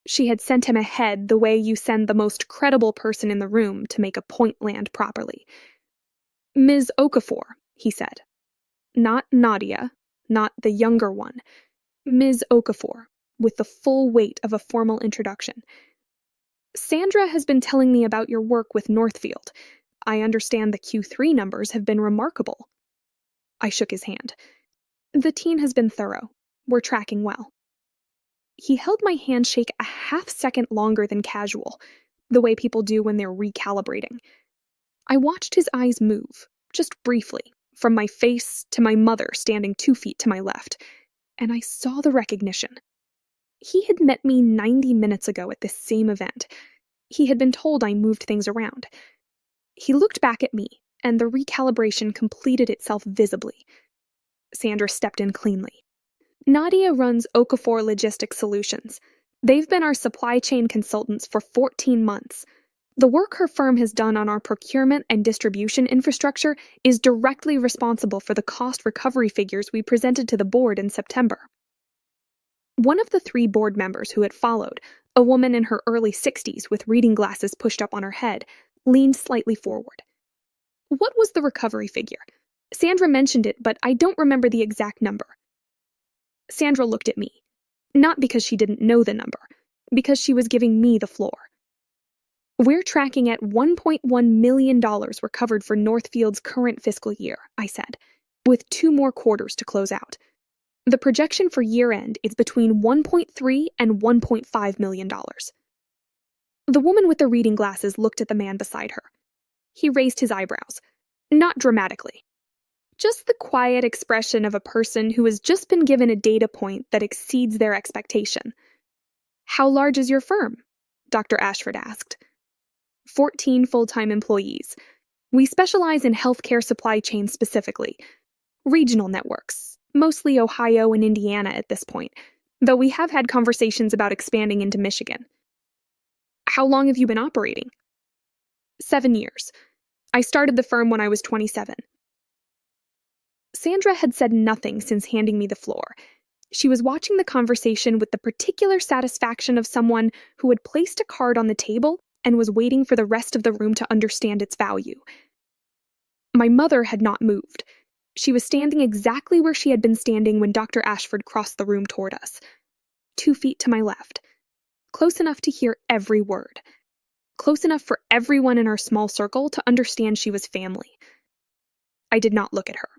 She had sent him ahead the way you send the most credible person in the room to make a point land properly. Ms. Okafor, he said. Not Nadia, not the younger one. Ms. Okafor, with the full weight of a formal introduction. Sandra has been telling me about your work with Northfield. I understand the Q3 numbers have been remarkable. I shook his hand. The teen has been thorough. We're tracking well. He held my handshake a half-second longer than casual, the way people do when they're recalibrating. I watched his eyes move, just briefly, from my face to my mother standing 2 feet to my left, and I saw the recognition. He had met me 90 minutes ago at this same event. He had been told I moved things around. He looked back at me, and the recalibration completed itself visibly. Sandra stepped in cleanly. Nadia runs Okafor Logistics Solutions. They've been our supply chain consultants for 14 months. The work her firm has done on our procurement and distribution infrastructure is directly responsible for the cost recovery figures we presented to the board in September. One of the 3 board members who had followed, a woman in her early 60s with reading glasses pushed up on her head, leaned slightly forward. What was the recovery figure? Sandra mentioned it, but I don't remember the exact number. Sandra looked at me, not because she didn't know the number, because she was giving me the floor. We're tracking at $1.1 million recovered for Northfield's current fiscal year, I said, with 2 more quarters to close out. The projection for year-end is between $1.3 and $1.5 million. The woman with the reading glasses looked at the man beside her. He raised his eyebrows, not dramatically. Just the quiet expression of a person who has just been given a data point that exceeds their expectation. How large is your firm? Dr. Ashford asked. 14 full-time employees. We specialize in healthcare supply chain specifically. Regional networks, mostly Ohio and Indiana at this point, though we have had conversations about expanding into Michigan. How long have you been operating? 7 years. I started the firm when I was 27. Sandra had said nothing since handing me the floor. She was watching the conversation with the particular satisfaction of someone who had placed a card on the table and was waiting for the rest of the room to understand its value. My mother had not moved. She was standing exactly where she had been standing when Dr. Ashford crossed the room toward us. 2 feet to my left. Close enough to hear every word. Close enough for everyone in our small circle to understand she was family. I did not look at her.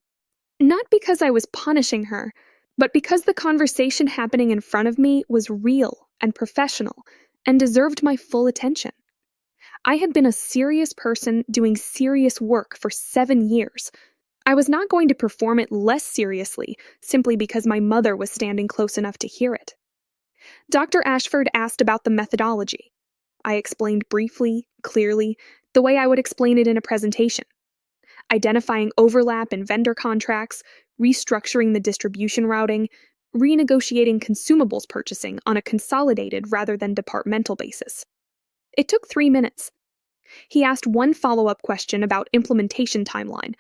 Not because I was punishing her, but because the conversation happening in front of me was real and professional and deserved my full attention. I had been a serious person doing serious work for 7 years. I was not going to perform it less seriously simply because my mother was standing close enough to hear it. Dr. Ashford asked about the methodology. I explained briefly, clearly, the way I would explain it in a presentation. Identifying overlap in vendor contracts, restructuring the distribution routing, renegotiating consumables purchasing on a consolidated rather than departmental basis. It took 3 minutes. He asked one follow-up question about implementation timeline.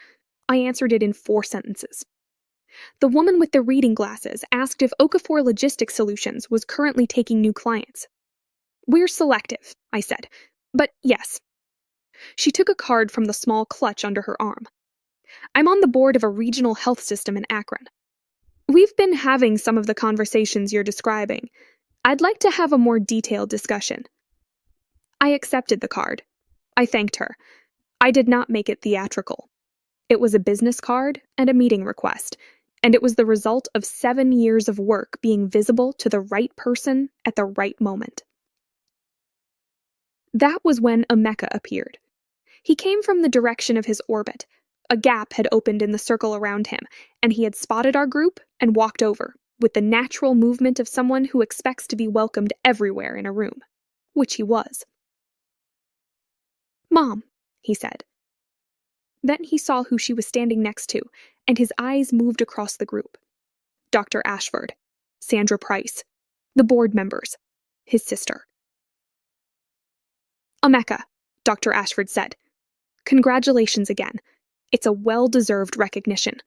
I answered it in 4 sentences. The woman with the reading glasses asked if Okafor Logistics Solutions was currently taking new clients. We're selective, I said, but yes. She took a card from the small clutch under her arm. I'm on the board of a regional health system in Akron. We've been having some of the conversations you're describing. I'd like to have a more detailed discussion. I accepted the card. I thanked her. I did not make it theatrical. It was a business card and a meeting request, and it was the result of 7 years of work being visible to the right person at the right moment. That was when Emeka appeared. He came from the direction of his orbit. A gap had opened in the circle around him, and he had spotted our group and walked over, with the natural movement of someone who expects to be welcomed everywhere in a room, which he was. "Mom," he said. Then he saw who she was standing next to, and his eyes moved across the group. Dr. Ashford, Sandra Price, the board members, his sister. "Emeka," Dr. Ashford said. "Congratulations again. It's a well-deserved recognition."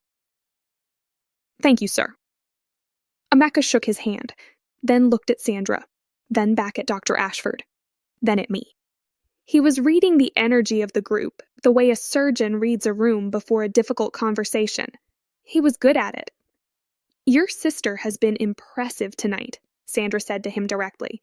"Thank you, sir." Emeka shook his hand, then looked at Sandra, then back at Dr. Ashford, then at me. He was reading the energy of the group, the way a surgeon reads a room before a difficult conversation. He was good at it. "Your sister has been impressive tonight," Sandra said to him directly.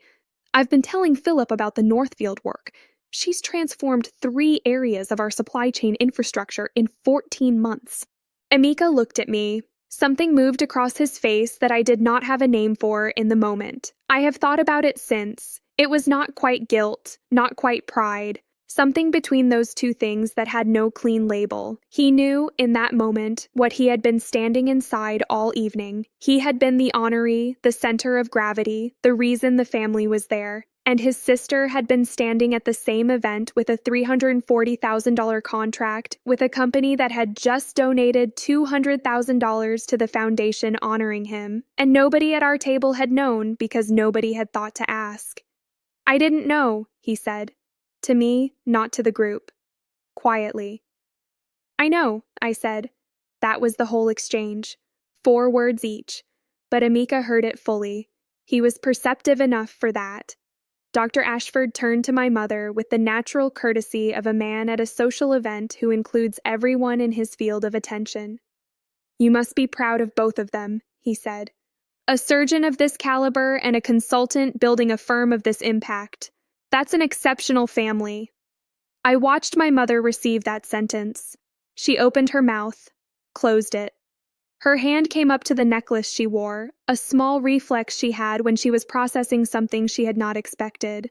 "I've been telling Philip about the Northfield work. She's transformed 3 areas of our supply chain infrastructure in 14 months. Emeka looked at me. Something moved across his face that I did not have a name for in the moment. I have thought about it since. It was not quite guilt, not quite pride. Something between those 2 things that had no clean label. He knew, in that moment, what he had been standing inside all evening. He had been the honoree, the center of gravity, the reason the family was there. And his sister had been standing at the same event with a $340,000 contract with a company that had just donated $200,000 to the foundation honoring him, and nobody at our table had known because nobody had thought to ask. "I didn't know," he said. To me, not to the group. Quietly. "I know," I said. That was the whole exchange. 4 words each. But Emeka heard it fully. He was perceptive enough for that. Dr. Ashford turned to my mother with the natural courtesy of a man at a social event who includes everyone in his field of attention. "You must be proud of both of them," he said. "A surgeon of this caliber and a consultant building a firm of this impact. That's an exceptional family." I watched my mother receive that sentence. She opened her mouth, closed it. Her hand came up to the necklace she wore, a small reflex she had when she was processing something she had not expected.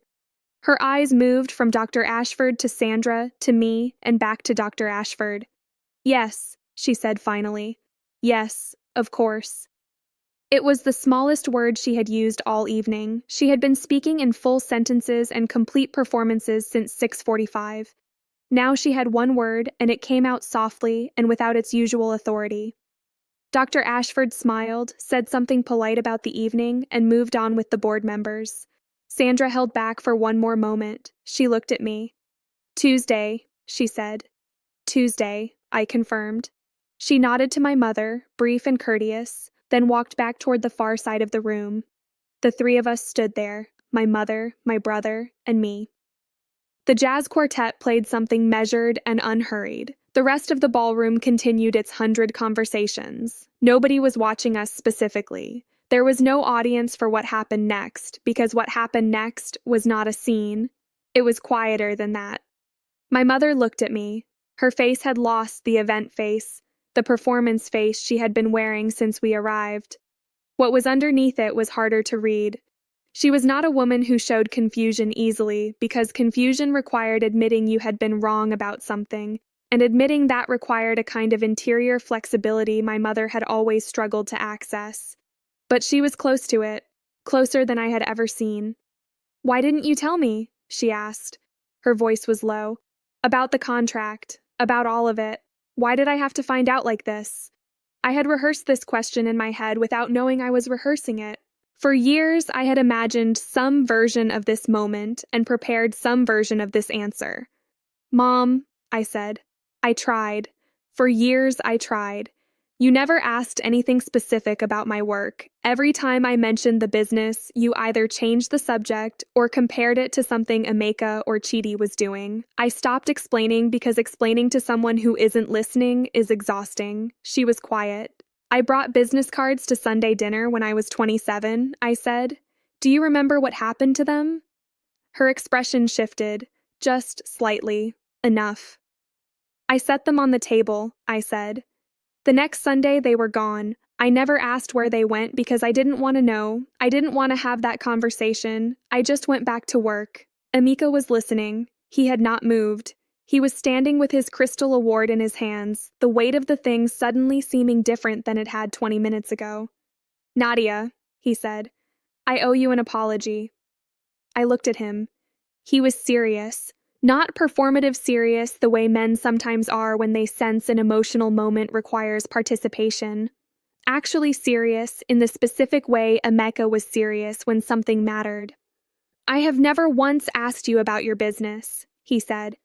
Her eyes moved from Dr. Ashford to Sandra, to me, and back to Dr. Ashford. "Yes," she said finally. "Yes, of course." It was the smallest word she had used all evening. She had been speaking in full sentences and complete performances since 6:45. Now she had one word, and it came out softly and without its usual authority. Dr. Ashford smiled, said something polite about the evening, and moved on with the board members. Sandra held back for one more moment. She looked at me. Tuesday, she said. Tuesday, I confirmed. She nodded to my mother, brief and courteous, then walked back toward the far side of the room. The three of us stood there, my mother, my brother, and me. The jazz quartet played something measured and unhurried. The rest of the ballroom continued its 100 conversations. Nobody was watching us specifically. There was no audience for what happened next, because what happened next was not a scene. It was quieter than that. My mother looked at me. Her face had lost the event face, the performance face she had been wearing since we arrived. What was underneath it was harder to read. She was not a woman who showed confusion easily, because confusion required admitting you had been wrong about something, and admitting that required a kind of interior flexibility my mother had always struggled to access. But she was close to it, closer than I had ever seen. "Why didn't you tell me?" she asked. Her voice was low. "About the contract, about all of it. Why did I have to find out like this?" I had rehearsed this question in my head without knowing I was rehearsing it. For years, I had imagined some version of this moment and prepared some version of this answer. "Mom," I said, "I tried. For years, I tried. You never asked anything specific about my work. Every time I mentioned the business, you either changed the subject or compared it to something Emeka or Chidi was doing. I stopped explaining because explaining to someone who isn't listening is exhausting." She was quiet. "I brought business cards to Sunday dinner when I was 27, I said. "Do you remember what happened to them?" Her expression shifted, just slightly. Enough. "I set them on the table," I said. "The next Sunday they were gone. I never asked where they went because I didn't want to know. I didn't want to have that conversation. I just went back to work." Emeka was listening. He had not moved. He was standing with his crystal award in his hands, the weight of the thing suddenly seeming different than it had 20 minutes ago. "Nadia," he said, "I owe you an apology." I looked at him. He was serious. Not performative serious the way men sometimes are when they sense an emotional moment requires participation. Actually serious in the specific way Emeka was serious when something mattered. "I have never once asked you about your business," he said.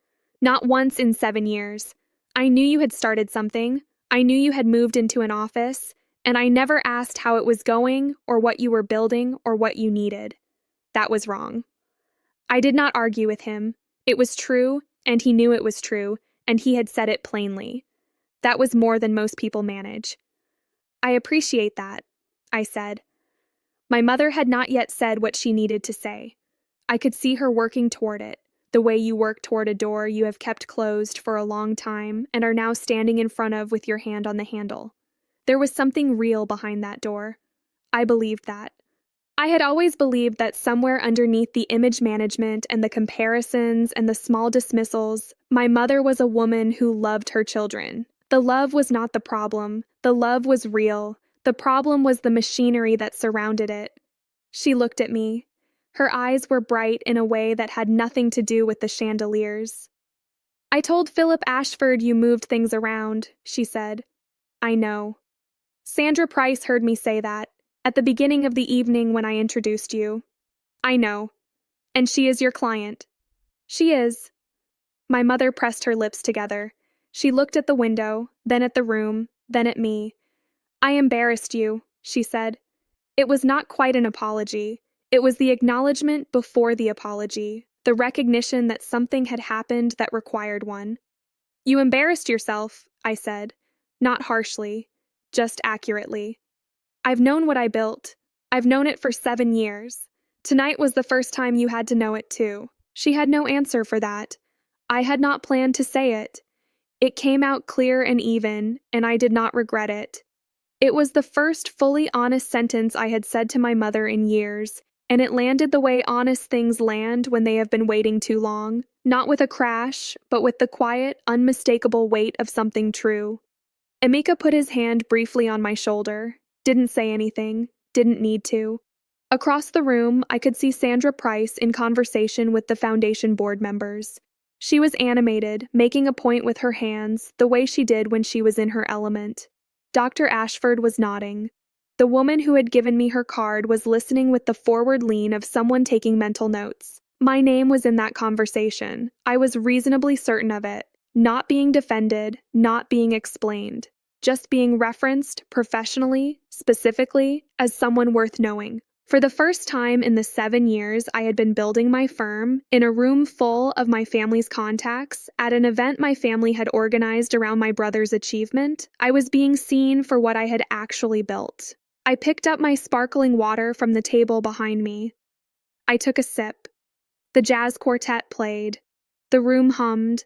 "Not once in 7 years. I knew you had started something. I knew you had moved into an office, and I never asked how it was going or what you were building or what you needed." That was wrong. I did not argue with him. It was true, and he knew it was true, and he had said it plainly. That was more than most people manage. "I appreciate that," I said. My mother had not yet said what she needed to say. I could see her working toward it, the way you work toward a door you have kept closed for a long time and are now standing in front of with your hand on the handle. There was something real behind that door. I believed that. I had always believed that somewhere underneath the image management and the comparisons and the small dismissals, my mother was a woman who loved her children. The love was not the problem. The love was real. The problem was the machinery that surrounded it. She looked at me. Her eyes were bright in a way that had nothing to do with the chandeliers. "I told Philip Ashford you moved things around," she said. "I know." "Sandra Price heard me say that. At the beginning of the evening when I introduced you." "I know. And she is your client." "She is." My mother pressed her lips together. She looked at the window, then at the room, then at me. "I embarrassed you," she said. It was not quite an apology. It was the acknowledgement before the apology, the recognition that something had happened that required one. "You embarrassed yourself," I said. Not harshly, just accurately. "I've known what I built. I've known it for 7 years. Tonight was the first time you had to know it too." She had no answer for that. I had not planned to say it. It came out clear and even, and I did not regret it. It was the first fully honest sentence I had said to my mother in years, and it landed the way honest things land when they have been waiting too long, not with a crash, but with the quiet, unmistakable weight of something true. Emeka put his hand briefly on my shoulder. Didn't say anything, didn't need to. Across the room, I could see Sandra Price in conversation with the foundation board members. She was animated, making a point with her hands, the way she did when she was in her element. Dr. Ashford was nodding. The woman who had given me her card was listening with the forward lean of someone taking mental notes. My name was in that conversation. I was reasonably certain of it. Not being defended, not being explained. Just being referenced professionally, specifically, as someone worth knowing. For the first time in the 7 years I had been building my firm, in a room full of my family's contacts, at an event my family had organized around my brother's achievement, I was being seen for what I had actually built. I picked up my sparkling water from the table behind me. I took a sip. The jazz quartet played. The room hummed.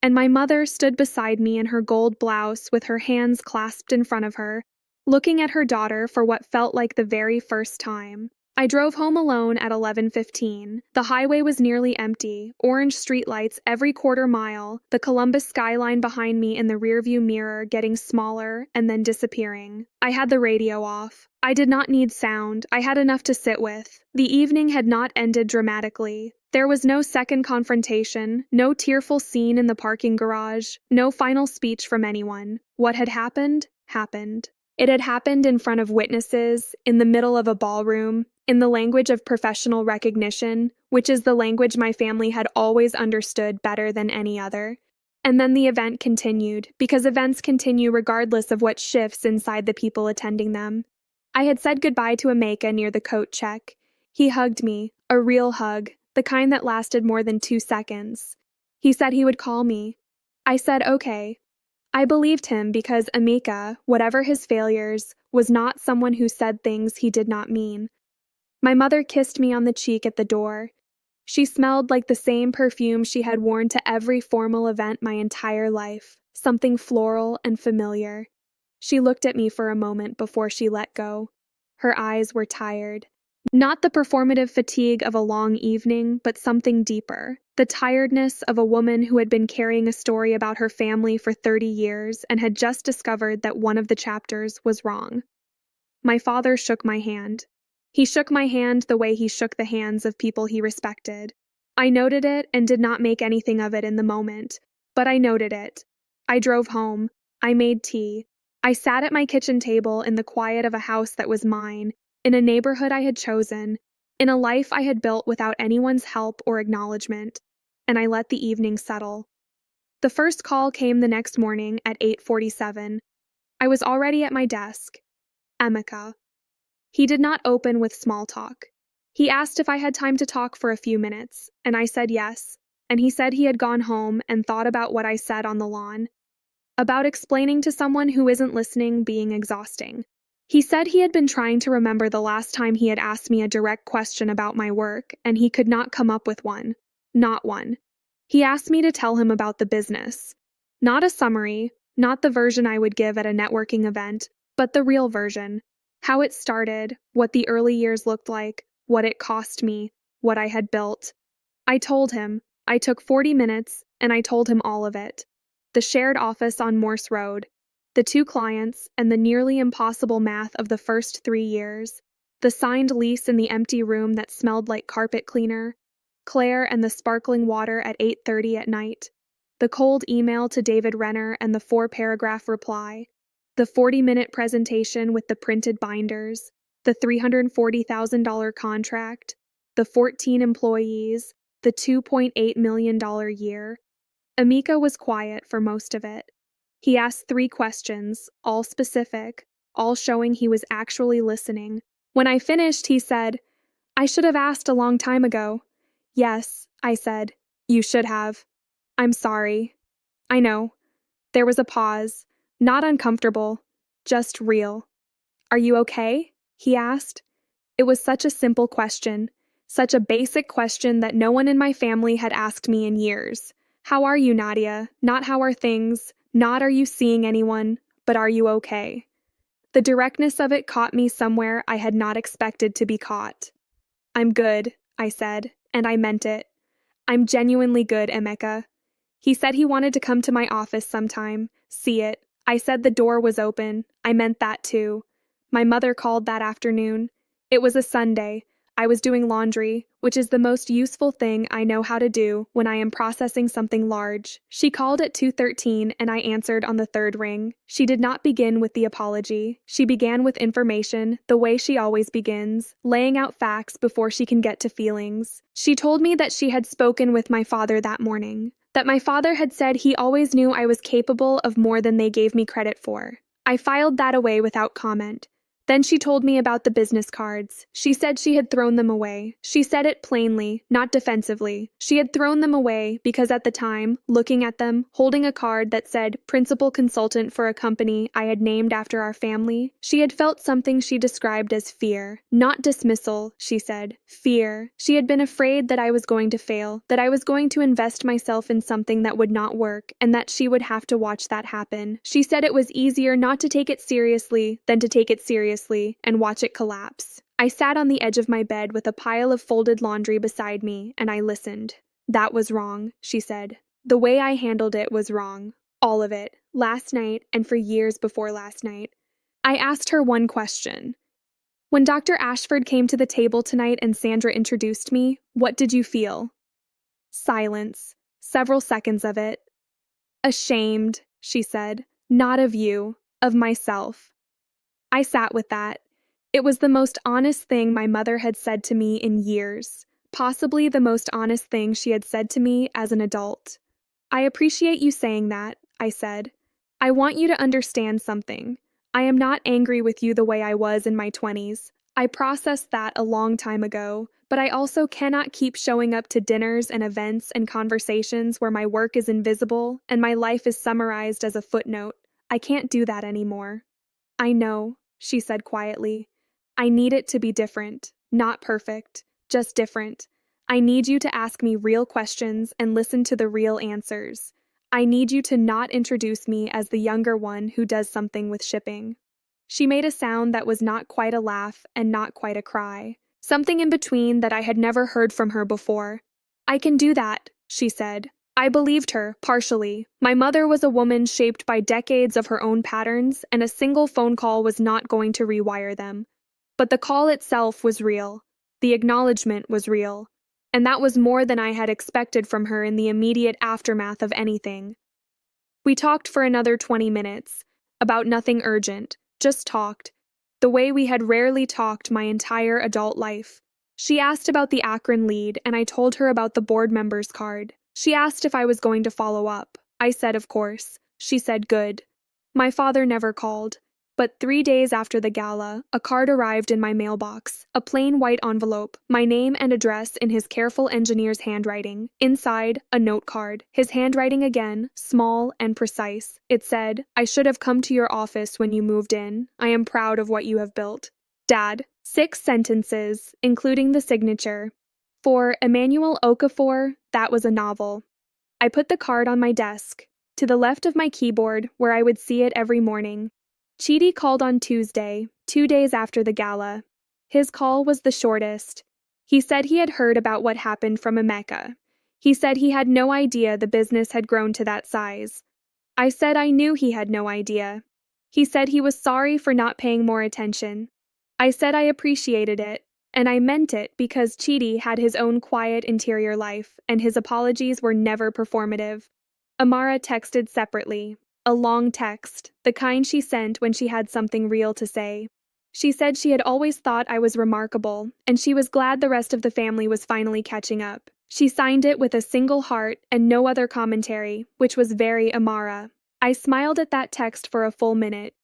And my mother stood beside me in her gold blouse with her hands clasped in front of her, looking at her daughter for what felt like the very first time. I drove home alone at 11:15. The highway was nearly empty, orange streetlights every quarter mile, the Columbus skyline behind me in the rearview mirror getting smaller and then disappearing. I had the radio off. I did not need sound. I had enough to sit with. The evening had not ended dramatically. There was no second confrontation, no tearful scene in the parking garage, no final speech from anyone. What had happened, happened. It had happened in front of witnesses, in the middle of a ballroom, in the language of professional recognition, which is the language my family had always understood better than any other. And then the event continued, because events continue regardless of what shifts inside the people attending them. I had said goodbye to Emeka near the coat check. He hugged me, a real hug, the kind that lasted more than 2 seconds. He said he would call me. I said okay. I believed him because Emeka, whatever his failures, was not someone who said things he did not mean. My mother kissed me on the cheek at the door. She smelled like the same perfume she had worn to every formal event my entire life, something floral and familiar. She looked at me for a moment before she let go. Her eyes were tired. Not the performative fatigue of a long evening, but something deeper. The tiredness of a woman who had been carrying a story about her family for 30 years and had just discovered that one of the chapters was wrong. My father shook my hand. He shook my hand the way he shook the hands of people he respected. I noted it and did not make anything of it in the moment, but I noted it. I drove home. I made tea. I sat at my kitchen table in the quiet of a house that was mine, in a neighborhood I had chosen, in a life I had built without anyone's help or acknowledgement, and I let the evening settle. The first call came the next morning at 8:47. I was already at my desk. Emeka. He did not open with small talk. He asked if I had time to talk for a few minutes, and I said yes, and he said he had gone home and thought about what I said on the lawn, about explaining to someone who isn't listening being exhausting. He said he had been trying to remember the last time he had asked me a direct question about my work, and he could not come up with one. Not one. He asked me to tell him about the business. Not a summary, not the version I would give at a networking event, but the real version. How it started, what the early years looked like, what it cost me, what I had built. I told him. I took 40 minutes, and I told him all of it. The shared office on Morse Road, the 2 clients, and the nearly impossible math of the first 3 years, the signed lease in the empty room that smelled like carpet cleaner, Claire and the sparkling water at 8:30 at night, the cold email to David Renner and the 4-paragraph reply, the 40-minute presentation with the printed binders, the $340,000 contract, the 14 employees, the $2.8 million year. Emeka was quiet for most of it. He asked 3 questions, all specific, all showing he was actually listening. When I finished, he said, "I should have asked a long time ago." "Yes," I said, "you should have. I'm sorry." "I know." There was a pause. Not uncomfortable, just real. "Are you okay?" he asked. It was such a simple question, such a basic question that no one in my family had asked me in years. How are you, Nadia? Not how are things, not are you seeing anyone, but are you okay? The directness of it caught me somewhere I had not expected to be caught. "I'm good," I said, and I meant it. "I'm genuinely good, Emeka." He said he wanted to come to my office sometime, see it. I said the door was open. I meant that too. My mother called that afternoon. It was a Sunday. I was doing laundry, which is the most useful thing I know how to do when I am processing something large. She called at 2:13 and I answered on the third ring. She did not begin with the apology. She began with information, the way she always begins, laying out facts before she can get to feelings. She told me that she had spoken with my father that morning, that my father had said he always knew I was capable of more than they gave me credit for. I filed that away without comment. Then she told me about the business cards. She said she had thrown them away. She said it plainly, not defensively. She had thrown them away because at the time, looking at them, holding a card that said principal consultant for a company I had named after our family, she had felt something she described as fear. Not dismissal, she said. Fear. She had been afraid that I was going to fail, that I was going to invest myself in something that would not work, and that she would have to watch that happen. She said it was easier not to take it seriously than to take it seriously and watch it collapse. I sat on the edge of my bed with a pile of folded laundry beside me, and I listened. That was wrong, she said. The way I handled it was wrong. All of it. Last night and for years before last night. I asked her one question. When Dr. Ashford came to the table tonight and Sandra introduced me, what did you feel? Silence. Several seconds of it. Ashamed, she said. Not of you, of myself. I sat with that. It was the most honest thing my mother had said to me in years, possibly the most honest thing she had said to me as an adult. I appreciate you saying that, I said. I want you to understand something. I am not angry with you the way I was in my 20s. I processed that a long time ago, but I also cannot keep showing up to dinners and events and conversations where my work is invisible and my life is summarized as a footnote. I can't do that anymore. I know, she said quietly. I need it to be different, not perfect, just different. I need you to ask me real questions and listen to the real answers. I need you to not introduce me as the younger one who does something with shipping. She made a sound that was not quite a laugh and not quite a cry, something in between that I had never heard from her before. I can do that, she said. I believed her, partially. My mother was a woman shaped by decades of her own patterns, and a single phone call was not going to rewire them. But the call itself was real. The acknowledgement was real. And that was more than I had expected from her in the immediate aftermath of anything. We talked for another 20 minutes, about nothing urgent, just talked, the way we had rarely talked my entire adult life. She asked about the Akron lead, and I told her about the board member's card. She asked if I was going to follow up. I said, of course. She said, good. My father never called. But 3 days after the gala, a card arrived in my mailbox, a plain white envelope, my name and address in his careful engineer's handwriting. Inside, a note card, his handwriting again, small and precise. It said, I should have come to your office when you moved in. I am proud of what you have built. Dad. 6 sentences, including the signature. For Emmanuel Okafor, that was a novel. I put the card on my desk, to the left of my keyboard, where I would see it every morning. Chidi called on Tuesday, 2 days after the gala. His call was the shortest. He said he had heard about what happened from Emeka. He said he had no idea the business had grown to that size. I said I knew he had no idea. He said he was sorry for not paying more attention. I said I appreciated it. And I meant it because Chidi had his own quiet interior life, and his apologies were never performative. Amara texted separately, a long text, the kind she sent when she had something real to say. She said she had always thought I was remarkable, and she was glad the rest of the family was finally catching up. She signed it with a single heart and no other commentary, which was very Amara. I smiled at that text for a full minute.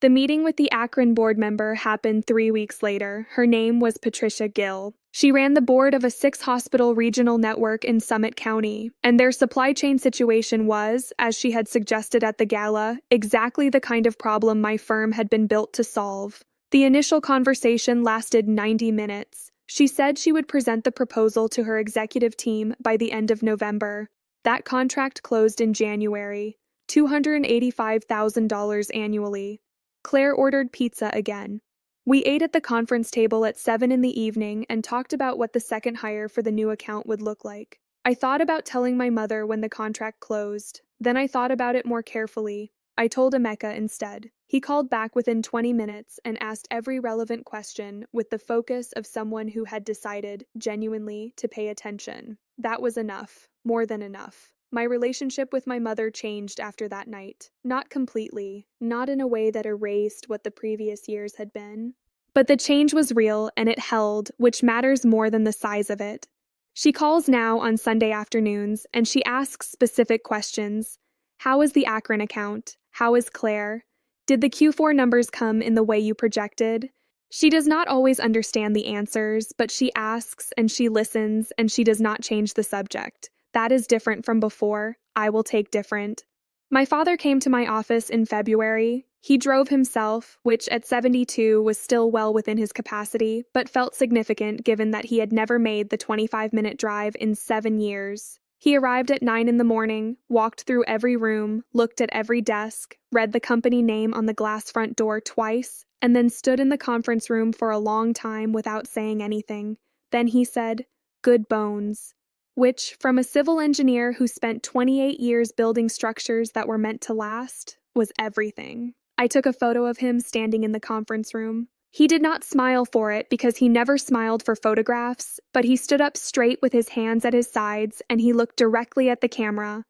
The meeting with the Akron board member happened 3 weeks later. Her name was Patricia Gill. She ran the board of a 6-hospital regional network in Summit County, and their supply chain situation was, as she had suggested at the gala, exactly the kind of problem my firm had been built to solve. The initial conversation lasted 90 minutes. She said she would present the proposal to her executive team by the end of November. That contract closed in January, $285,000 annually. Claire ordered pizza again. We ate at the conference table at 7 in the evening and talked about what the second hire for the new account would look like. I thought about telling my mother when the contract closed. Then I thought about it more carefully. I told Emeka instead. He called back within 20 minutes and asked every relevant question with the focus of someone who had decided, genuinely, to pay attention. That was enough, more than enough. My relationship with my mother changed after that night. Not completely, not in a way that erased what the previous years had been. But the change was real and it held, which matters more than the size of it. She calls now on Sunday afternoons and she asks specific questions. How is the Akron account? How is Claire? Did the Q4 numbers come in the way you projected? She does not always understand the answers, but she asks and she listens and she does not change the subject. That is different from before. I will take different. My father came to my office in February. He drove himself, which at 72 was still well within his capacity, but felt significant given that he had never made the 25-minute drive in 7 years. He arrived at 9 in the morning, walked through every room, looked at every desk, read the company name on the glass front door twice, and then stood in the conference room for a long time without saying anything. Then he said, "Good bones," which, from a civil engineer who spent 28 years building structures that were meant to last, was everything. I took a photo of him standing in the conference room. He did not smile for it because he never smiled for photographs, but he stood up straight with his hands at his sides and he looked directly at the camera.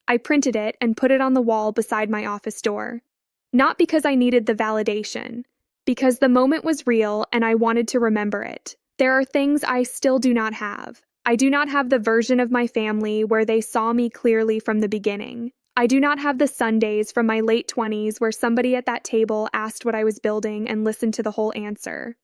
I printed it and put it on the wall beside my office door. Not because I needed the validation, because the moment was real and I wanted to remember it. There are things I still do not have. I do not have the version of my family where they saw me clearly from the beginning. I do not have the Sundays from my late 20s where somebody at that table asked what I was building and listened to the whole answer.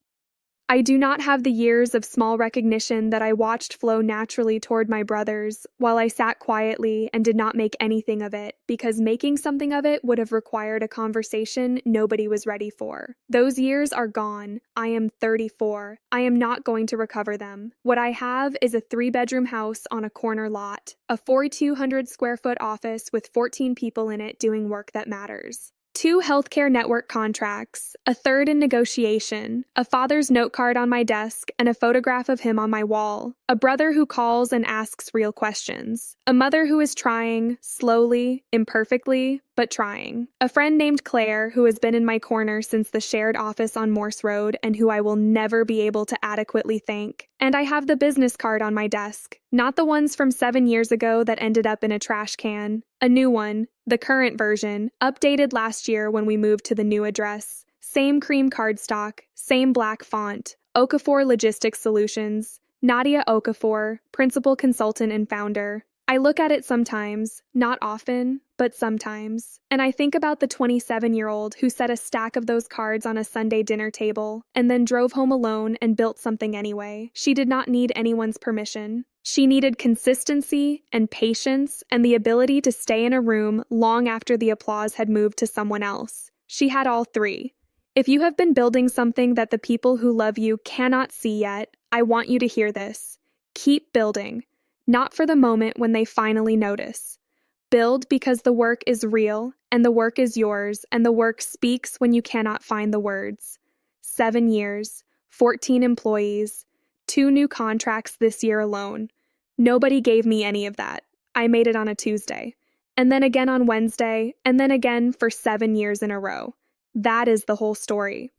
I do not have the years of small recognition that I watched flow naturally toward my brothers while I sat quietly and did not make anything of it because making something of it would have required a conversation nobody was ready for. Those years are gone. I am 34. I am not going to recover them. What I have is a 3-bedroom house on a corner lot, a 4,200 square foot office with 14 people in it doing work that matters. 2 healthcare network contracts, a third in negotiation, a father's note card on my desk, and a photograph of him on my wall, a brother who calls and asks real questions, a mother who is trying, slowly, imperfectly, but trying, a friend named Claire who has been in my corner since the shared office on Morse Road and who I will never be able to adequately thank. And I have the business card on my desk, not the ones from 7 years ago that ended up in a trash can. A new one, the current version, updated last year when we moved to the new address. Same cream cardstock, same black font. Okafor Logistics Solutions. Nadia Okafor, principal consultant and founder. I look at it sometimes, not often, but sometimes, and I think about the 27-year-old who set a stack of those cards on a Sunday dinner table and then drove home alone and built something anyway. She did not need anyone's permission. She needed consistency and patience and the ability to stay in a room long after the applause had moved to someone else. She had all 3. If you have been building something that the people who love you cannot see yet, I want you to hear this. Keep building. Not for the moment when they finally notice. Build because the work is real, and the work is yours, and the work speaks when you cannot find the words. 7 years, 14 employees, 2 new contracts this year alone. Nobody gave me any of that. I made it on a Tuesday. And then again on Wednesday, and then again for 7 years in a row. That is the whole story.